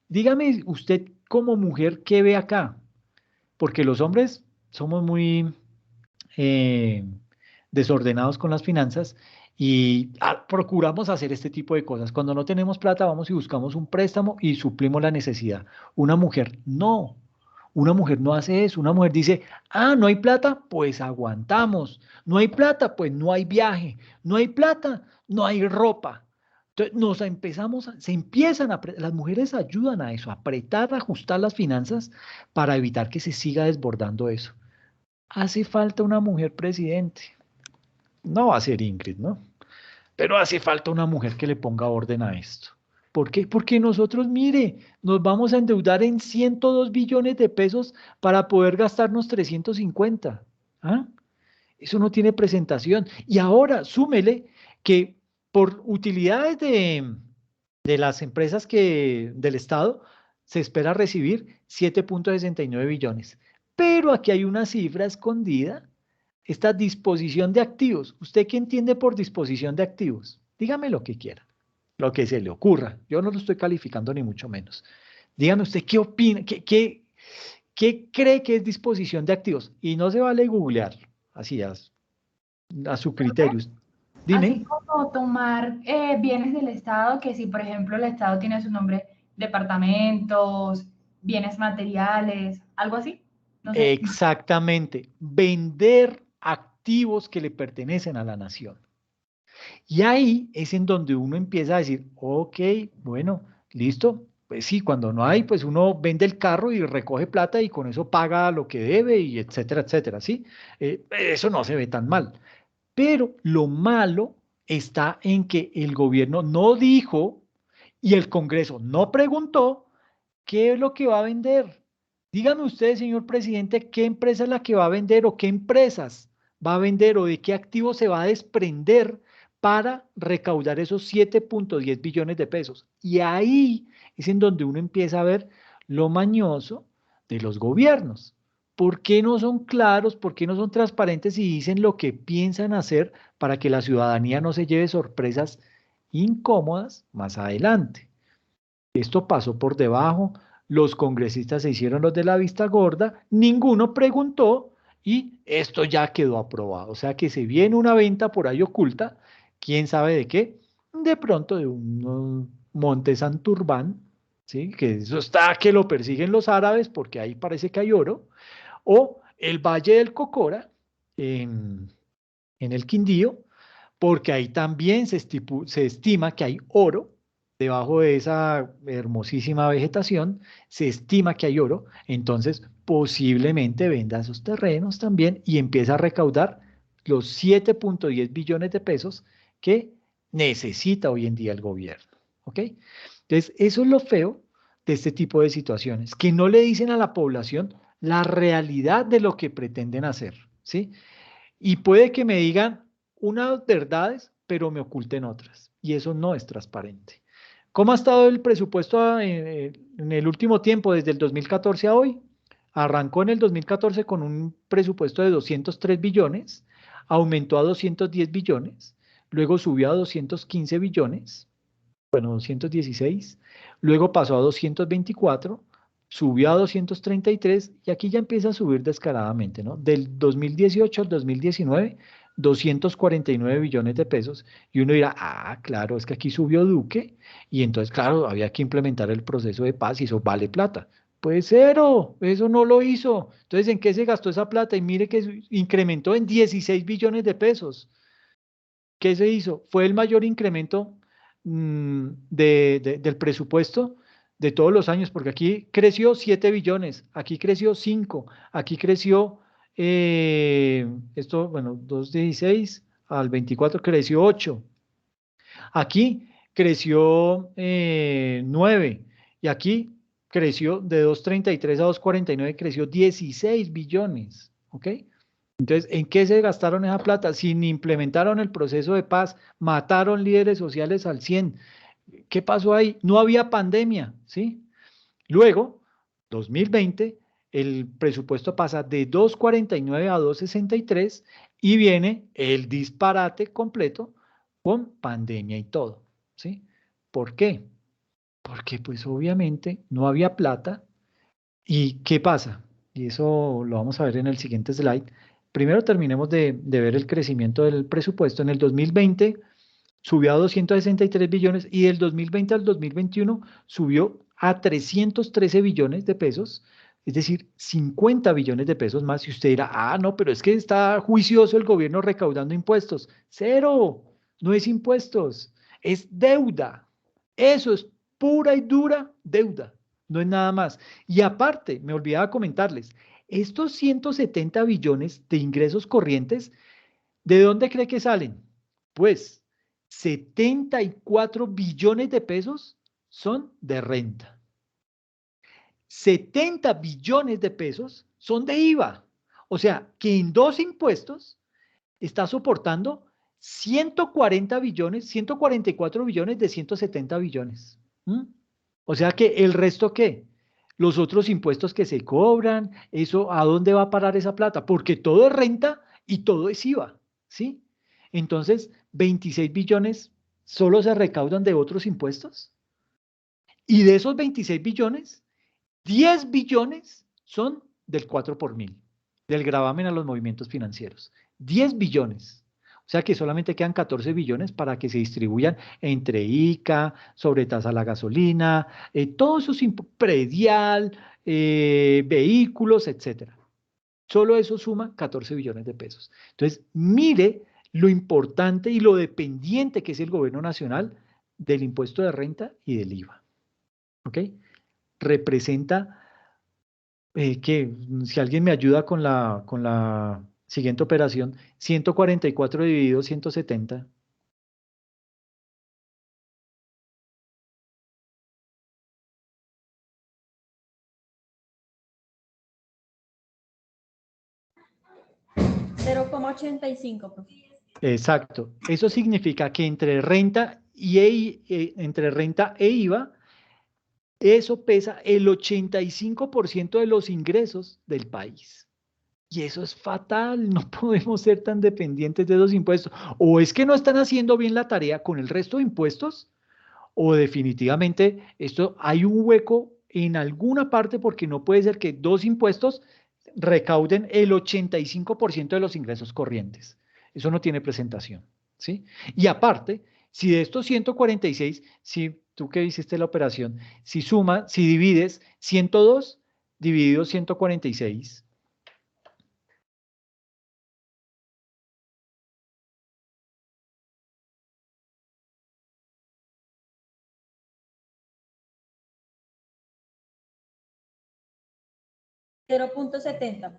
A: Dígame usted como mujer, ¿qué ve acá? Porque los hombres somos muy desordenados con las finanzas y procuramos hacer este tipo de cosas. Cuando no tenemos plata, vamos y buscamos un préstamo y suplimos la necesidad. Una mujer no. Una mujer no hace eso. Una mujer dice, no hay plata, pues aguantamos. No hay plata, pues no hay viaje. No hay plata, no hay ropa. Entonces las mujeres ayudan a eso, a apretar, a ajustar las finanzas para evitar que se siga desbordando eso. Hace falta una mujer presidente. No va a ser Ingrid, ¿no? Pero hace falta una mujer que le ponga orden a esto. ¿Por qué? Porque nosotros, mire, nos vamos a endeudar en 102 billones de pesos para poder gastarnos 350. ¿Ah? Eso no tiene presentación. Y ahora, súmele que por utilidades de las empresas del Estado se espera recibir 7.69 billones. Pero aquí hay una cifra escondida, esta disposición de activos. ¿Usted qué entiende por disposición de activos? Dígame lo que quiera, lo que se le ocurra. Yo no lo estoy calificando ni mucho menos. Dígame usted qué opina, qué cree que es disposición de activos. Y no se vale googlearlo, así a su criterio. Dime.
B: Así como tomar bienes del Estado, que si por ejemplo el Estado tiene a su nombre departamentos, bienes materiales, algo así. No sé.
A: Exactamente, vender activos que le pertenecen a la nación. Y ahí es en donde uno empieza a decir, ok, bueno, listo, pues sí, cuando no hay, pues uno vende el carro y recoge plata y con eso paga lo que debe y etcétera, etcétera, ¿sí? Eso no se ve tan mal. Pero lo malo está en que el gobierno no dijo y el Congreso no preguntó qué es lo que va a vender. Dígame usted, señor presidente, qué empresa es la que va a vender o qué empresas va a vender o de qué activos se va a desprender para recaudar esos 7.10 billones de pesos. Y ahí es en donde uno empieza a ver lo mañoso de los gobiernos. ¿Por qué no son claros? ¿Por qué no son transparentes y dicen lo que piensan hacer para que la ciudadanía no se lleve sorpresas incómodas más adelante? Esto pasó por debajo, los congresistas se hicieron los de la vista gorda, ninguno preguntó y esto ya quedó aprobado. O sea que se viene una venta por ahí oculta, quién sabe de qué, de pronto de un Monte Santurbán, ¿sí? Que eso está que lo persiguen los árabes porque ahí parece que hay oro, o el Valle del Cocora en el Quindío, porque ahí también se estima que hay oro. Debajo de esa hermosísima vegetación, se estima que hay oro, entonces posiblemente venda esos terrenos también y empieza a recaudar los 7.10 billones de pesos que necesita hoy en día el gobierno. ¿Ok? Entonces, eso es lo feo de este tipo de situaciones, que no le dicen a la población la realidad de lo que pretenden hacer, ¿sí? Y puede que me digan unas verdades, pero me oculten otras. Y eso no es transparente. ¿Cómo ha estado el presupuesto en el último tiempo, desde el 2014 a hoy? Arrancó en el 2014 con un presupuesto de 203 billones, aumentó a 210 billones, luego subió a 215 billones, bueno, 216, luego pasó a 224, subió a 233 y aquí ya empieza a subir descaradamente, ¿no? Del 2018 al 2019, 249 billones de pesos y uno dirá, ah, claro, es que aquí subió Duque y entonces, claro, había que implementar el proceso de paz y eso vale plata. Pues cero, eso no lo hizo. Entonces, ¿en qué se gastó esa plata? Y mire que incrementó en 16 billones de pesos. ¿Qué se hizo? Fue el mayor incremento del presupuesto de todos los años, porque aquí creció 7 billones, aquí creció 5, aquí creció, bueno, 2,16 al 24 creció 8, aquí creció 9, y aquí creció de 2,33 a 2,49, creció 16 billones, ¿ok? Entonces, ¿en qué se gastaron esa plata? Si ni implementaron el proceso de paz, mataron líderes sociales al 100. ¿Qué pasó ahí? No había pandemia, ¿sí? Luego, 2020, el presupuesto pasa de 2,49 a 2,63 y viene el disparate completo con pandemia y todo, ¿sí? ¿Por qué? Porque pues obviamente no había plata. ¿Y qué pasa? Y eso lo vamos a ver en el siguiente slide. Primero terminemos de ver el crecimiento del presupuesto. En el 2020 subió a 263 billones y del 2020 al 2021 subió a 313 billones de pesos, es decir, 50 billones de pesos más. Y usted dirá, ah, no, pero es que está juicioso el gobierno recaudando impuestos. Cero, no es impuestos, es deuda. Eso es pura y dura deuda, no es nada más. Y aparte, me olvidaba comentarles, estos 170 billones de ingresos corrientes, ¿de dónde cree que salen? Pues 74 billones de pesos son de renta. 70 billones de pesos son de IVA. O sea, que en dos impuestos está soportando 140 billones, 144 billones de 170 billones. O sea que el resto, ¿qué? Los otros impuestos que se cobran, eso, ¿a dónde va a parar esa plata? Porque todo es renta y todo es IVA, ¿sí? Entonces, 26 billones solo se recaudan de otros impuestos. Y de esos 26 billones, 10 billones son del 4 por mil, del gravamen a los movimientos financieros. 10 billones. O sea que solamente quedan 14 billones para que se distribuyan entre ICA, sobretasa a la gasolina, todos esos predial, vehículos, etcétera. Solo eso suma 14 billones de pesos. Entonces, mire lo importante y lo dependiente que es el gobierno nacional del impuesto de renta y del IVA. ¿Ok? Representa que, si alguien me ayuda con la siguiente operación, 144 dividido 170.
E: $0,85.
A: Exacto. Eso significa que entre renta entre renta e IVA, eso pesa el 85% de los ingresos del país. Y eso es fatal, no podemos ser tan dependientes de esos impuestos. O es que no están haciendo bien la tarea con el resto de impuestos, o definitivamente esto hay un hueco en alguna parte porque no puede ser que dos impuestos recauden el 85% de los ingresos corrientes. Eso no tiene presentación, ¿sí? Y aparte, si de estos 146, si tú que hiciste la operación, si divides 102 dividido 146,
E: $0.70.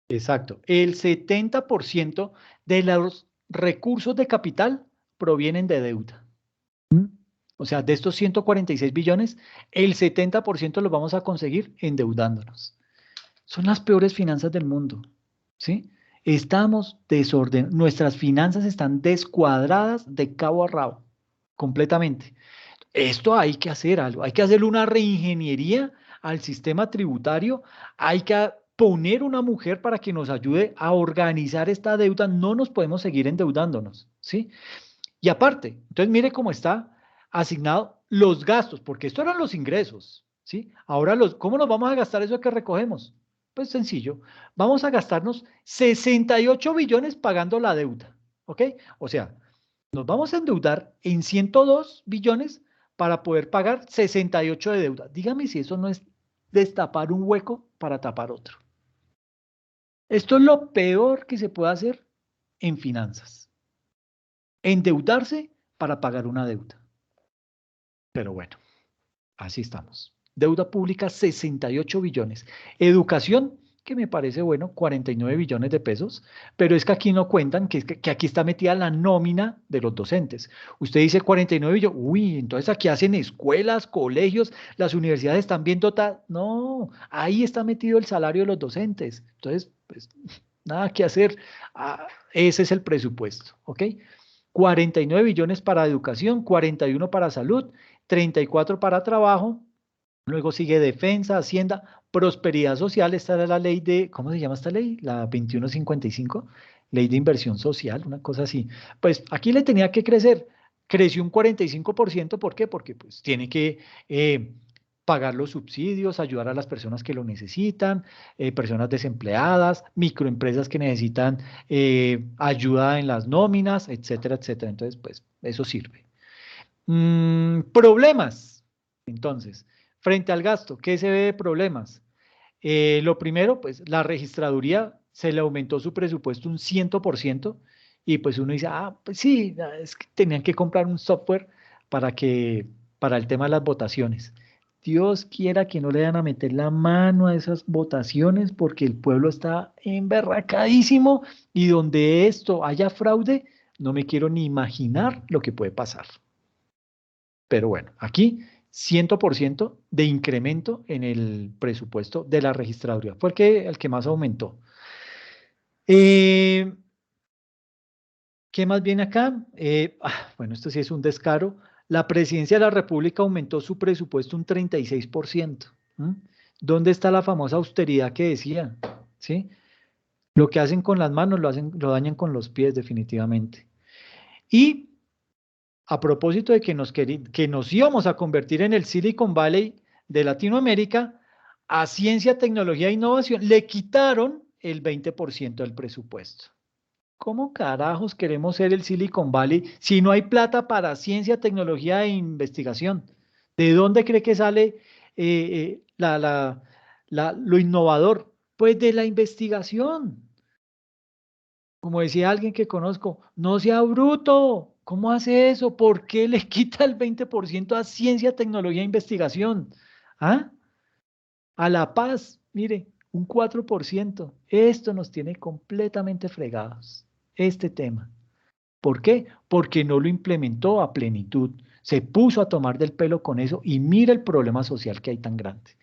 A: exacto, el 70% de los recursos de capital provienen de deuda. O sea, de estos 146 billones, el 70% los vamos a conseguir endeudándonos. Son las peores finanzas del mundo, ¿sí? Estamos desordenados, nuestras finanzas están descuadradas de cabo a rabo, completamente. Esto hay que hacer algo, hay que hacerle una reingeniería al sistema tributario, hay que poner una mujer para que nos ayude a organizar esta deuda, no nos podemos seguir endeudándonos, ¿sí? Y aparte, entonces mire cómo está asignado los gastos, porque esto eran los ingresos, ¿sí? Ahora, ¿cómo nos vamos a gastar eso que recogemos? Pues sencillo, vamos a gastarnos 68 billones pagando la deuda, ¿ok? O sea, nos vamos a endeudar en 102 billones para poder pagar 68 de deuda. Dígame si eso no es destapar un hueco para tapar otro. Esto es lo peor que se puede hacer en finanzas. Endeudarse para pagar una deuda. Pero bueno, así estamos. Deuda pública, 68 billones. Educación, que me parece bueno, 49 billones de pesos, pero es que aquí no cuentan que aquí está metida la nómina de los docentes. Usted dice 49 billones, uy, entonces aquí hacen escuelas, colegios, las universidades están bien dotadas. No, ahí está metido el salario de los docentes. Entonces, pues, nada que hacer. Ese es el presupuesto, ¿ok? 49 billones para educación, 41 para salud, 34 para trabajo, luego sigue defensa, hacienda, prosperidad social. Esta era la ley de, ¿cómo se llama esta ley? La 2155, ley de inversión social, una cosa así. Pues aquí le tenía que crecer, creció un 45%, ¿por qué? Porque pues tiene que pagar los subsidios, ayudar a las personas que lo necesitan, personas desempleadas, microempresas que necesitan ayuda en las nóminas, etcétera, etcétera. Entonces, pues eso sirve. Problemas. Entonces, frente al gasto, ¿qué se ve de problemas? Lo primero, pues la registraduría se le aumentó su presupuesto un 100% y pues uno dice, pues sí, es que tenían que comprar un software para el tema de las votaciones. Dios quiera que no le vayan a meter la mano a esas votaciones porque el pueblo está emberracadísimo y donde esto haya fraude, no me quiero ni imaginar lo que puede pasar. Pero bueno, aquí 100% de incremento en el presupuesto de la registraduría. Fue el que más aumentó. ¿Qué más viene acá? Bueno, esto sí es un descaro. La Presidencia de la República aumentó su presupuesto un 36%. ¿Dónde está la famosa austeridad que decía? ¿Sí? Lo que hacen con las manos lo dañan con los pies definitivamente. Y a propósito de que nos íbamos a convertir en el Silicon Valley de Latinoamérica, a ciencia, tecnología e innovación le quitaron el 20% del presupuesto. ¿Cómo carajos queremos ser el Silicon Valley si no hay plata para ciencia, tecnología e investigación? ¿De dónde cree que sale lo innovador? Pues de la investigación. Como decía alguien que conozco, no sea bruto. ¿Cómo hace eso? ¿Por qué le quita el 20% a ciencia, tecnología e investigación? ¿Ah? A la paz, mire, un 4%. Esto nos tiene completamente fregados, este tema. ¿Por qué? Porque no lo implementó a plenitud. Se puso a tomar del pelo con eso y mira el problema social que hay tan grande.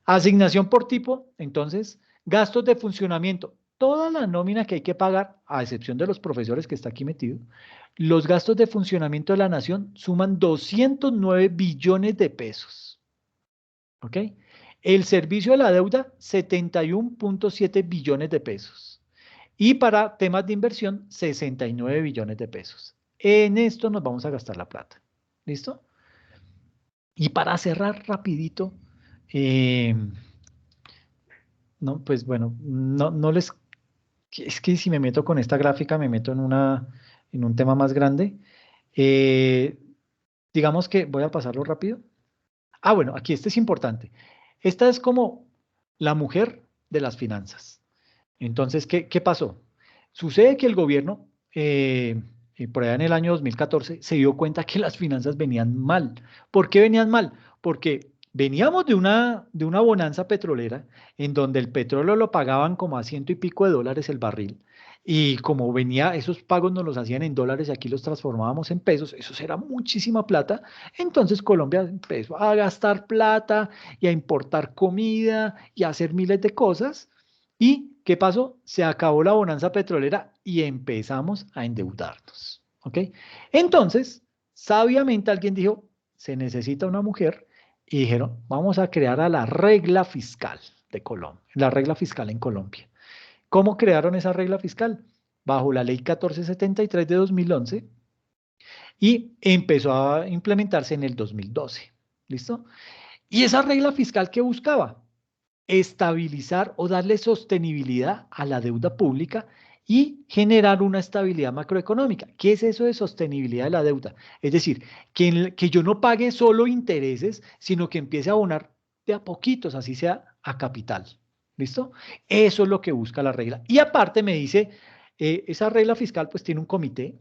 A: Asignación por tipo, entonces, gastos de funcionamiento. Toda la nómina que hay que pagar, a excepción de los profesores que está aquí metido, los gastos de funcionamiento de la nación suman 209 billones de pesos. ¿Ok? El servicio de la deuda, 71.7 billones de pesos. Y para temas de inversión, 69 billones de pesos. En esto nos vamos a gastar la plata. ¿Listo? Y para cerrar rapidito, no, pues bueno, no les, es que si me meto con esta gráfica me meto en un tema más grande. Eh, digamos que voy a pasarlo rápido. Ah, bueno, aquí este es importante. Esta es como la mujer de las finanzas. Entonces, ¿qué pasó? Sucede que el gobierno, por allá en el año 2014, se dio cuenta que las finanzas venían mal. ¿Por qué venían mal? Porque veníamos de una bonanza petrolera en donde el petróleo lo pagaban como a ciento y pico de dólares el barril. Y como venía, esos pagos nos los hacían en dólares y aquí los transformábamos en pesos, eso era muchísima plata. Entonces Colombia empezó a gastar plata y a importar comida y a hacer miles de cosas. ¿Y qué pasó? Se acabó la bonanza petrolera y empezamos a endeudarnos. ¿Ok? Entonces, sabiamente alguien dijo, se necesita una mujer y dijeron, vamos a crear a la regla fiscal de Colombia, la regla fiscal en Colombia. ¿Cómo crearon esa regla fiscal? Bajo la ley 1473 de 2011 y empezó a implementarse en el 2012. ¿Listo? ¿Y esa regla fiscal qué buscaba? Estabilizar o darle sostenibilidad a la deuda pública y generar una estabilidad macroeconómica. ¿Qué es eso de sostenibilidad de la deuda? Es decir, que yo no pague solo intereses, sino que empiece a abonar de a poquitos, así sea a capital. ¿Listo? Eso es lo que busca la regla. Y aparte me dice, esa regla fiscal pues tiene un comité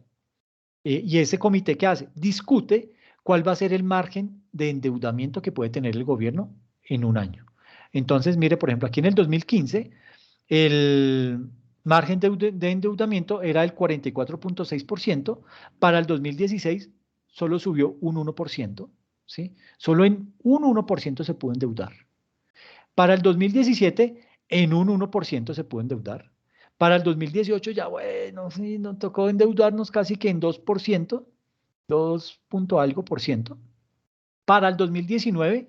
A: y ese comité ¿qué hace? Discute cuál va a ser el margen de endeudamiento que puede tener el gobierno en un año. Entonces, mire, por ejemplo, aquí en el 2015, el margen de endeudamiento era el 44,6%, para el 2016 solo subió un 1%, ¿sí? Solo en un 1% se pudo endeudar. Para el 2017, en un 1% se pudo endeudar. Para el 2018 ya, bueno, sí, nos tocó endeudarnos casi que en 2%, 2 punto algo por ciento. Para el 2019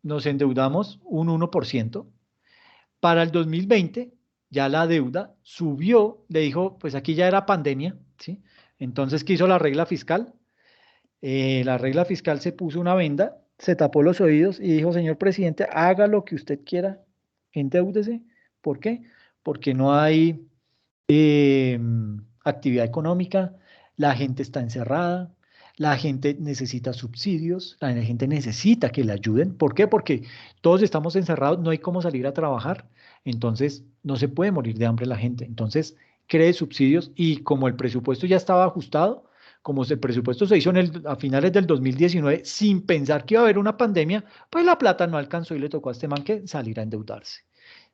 A: nos endeudamos un 1%. Para el 2020 ya la deuda subió, le dijo, pues aquí ya era pandemia, ¿sí? Entonces, ¿qué hizo la regla fiscal? La regla fiscal se puso una venda, se tapó los oídos y dijo, señor presidente, haga lo que usted quiera, endeúdese. ¿Por qué? Porque no hay eh, actividad económica, la gente está encerrada, la gente necesita subsidios, la gente necesita que le ayuden. ¿Por qué? Porque todos estamos encerrados, no hay cómo salir a trabajar, entonces no se puede morir de hambre la gente. Entonces cree subsidios y como el presupuesto ya estaba ajustado, como el presupuesto se hizo a finales del 2019 sin pensar que iba a haber una pandemia, pues la plata no alcanzó y le tocó a este man que salir a endeudarse.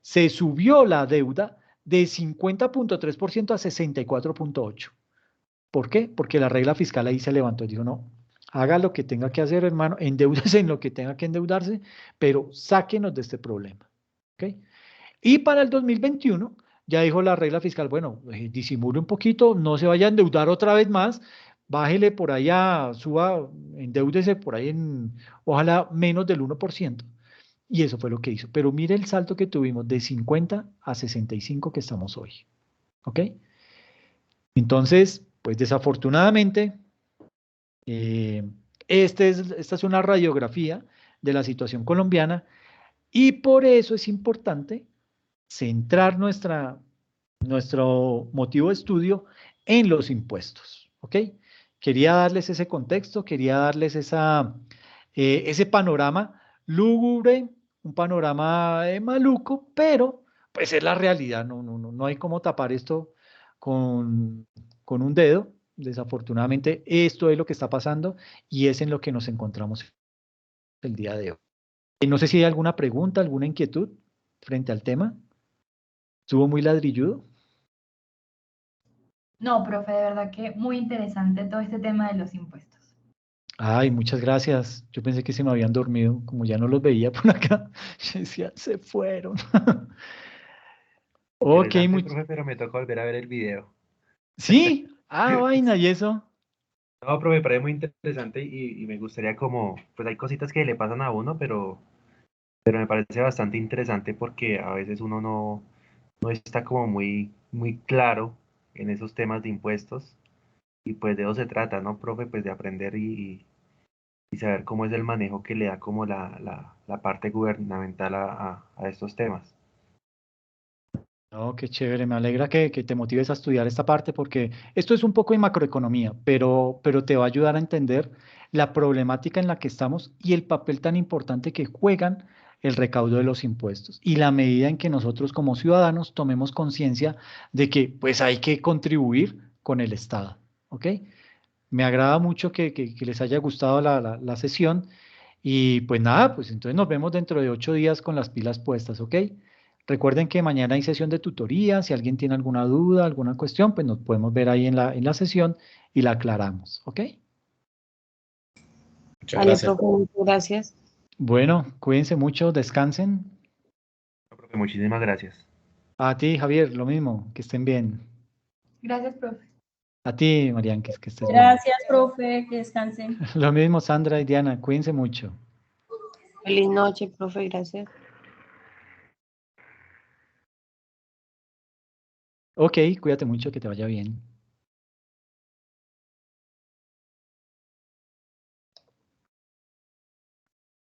A: Se subió la deuda de 50,3% a 64,8%. ¿Por qué? Porque la regla fiscal ahí se levantó y dijo, no, haga lo que tenga que hacer, hermano, endeúdese en lo que tenga que endeudarse, pero sáquenos de este problema. ¿Ok? Y para el 2021 ya dijo la regla fiscal, bueno, disimule un poquito, no se vaya a endeudar otra vez más, bájele por allá, suba, endeúdese por ahí en, ojalá menos del 1%. Y eso fue lo que hizo. Pero mire el salto que tuvimos de 50 a 65 que estamos hoy. ¿Ok? Entonces, pues desafortunadamente, eh, esta es una radiografía de la situación colombiana y por eso es importante centrar nuestro motivo de estudio en los impuestos. ¿Ok? Quería darles ese contexto, quería darles ese panorama lúgubre, un panorama maluco, pero pues es la realidad, no hay cómo tapar esto con, con un dedo. Desafortunadamente, esto es lo que está pasando y es en lo que nos encontramos el día de hoy. No sé si hay alguna pregunta, alguna inquietud frente al tema. ¿Estuvo muy ladrilludo?
B: No, profe, de verdad que muy interesante todo este tema de los impuestos.
A: Ay, muchas gracias. Yo pensé que se me habían dormido, como ya no los veía por acá. Yo decía, se fueron. Ok,
D: Interesante, profe, pero me toca volver a ver el video.
A: sí, vaina, y eso.
D: No, profe, me parece muy interesante y me gustaría como, pues hay cositas que le pasan a uno, pero me parece bastante interesante porque a veces uno no está como muy claro en esos temas de impuestos y pues de eso se trata, ¿no, profe? Pues de aprender y saber cómo es el manejo que le da como la parte gubernamental a estos temas.
A: No, qué chévere, me alegra que te motives a estudiar esta parte porque esto es un poco de macroeconomía, pero te va a ayudar a entender la problemática en la que estamos y el papel tan importante que juegan el recaudo de los impuestos y la medida en que nosotros como ciudadanos tomemos conciencia de que pues hay que contribuir con el Estado, ¿ok? Me agrada mucho que les haya gustado la sesión y pues nada, pues entonces nos vemos dentro de 8 días con las pilas puestas, ¿ok? Recuerden que mañana hay sesión de tutoría. Si alguien tiene alguna duda, alguna cuestión, pues nos podemos ver ahí en la sesión y la aclaramos, ¿ok?
E: Muchas
C: Vale,
E: gracias.
C: profe, muchas gracias.
A: Bueno, cuídense mucho, descansen.
D: No, profe, muchísimas gracias.
A: A ti, Javier, lo mismo, que estén bien.
B: Gracias, profe.
A: A ti, Marian, que estés bien.
F: Gracias, profe, que descansen.
A: Lo mismo, Sandra y Diana, cuídense mucho.
C: Feliz noche, profe, gracias.
A: Ok, cuídate mucho, que te vaya bien.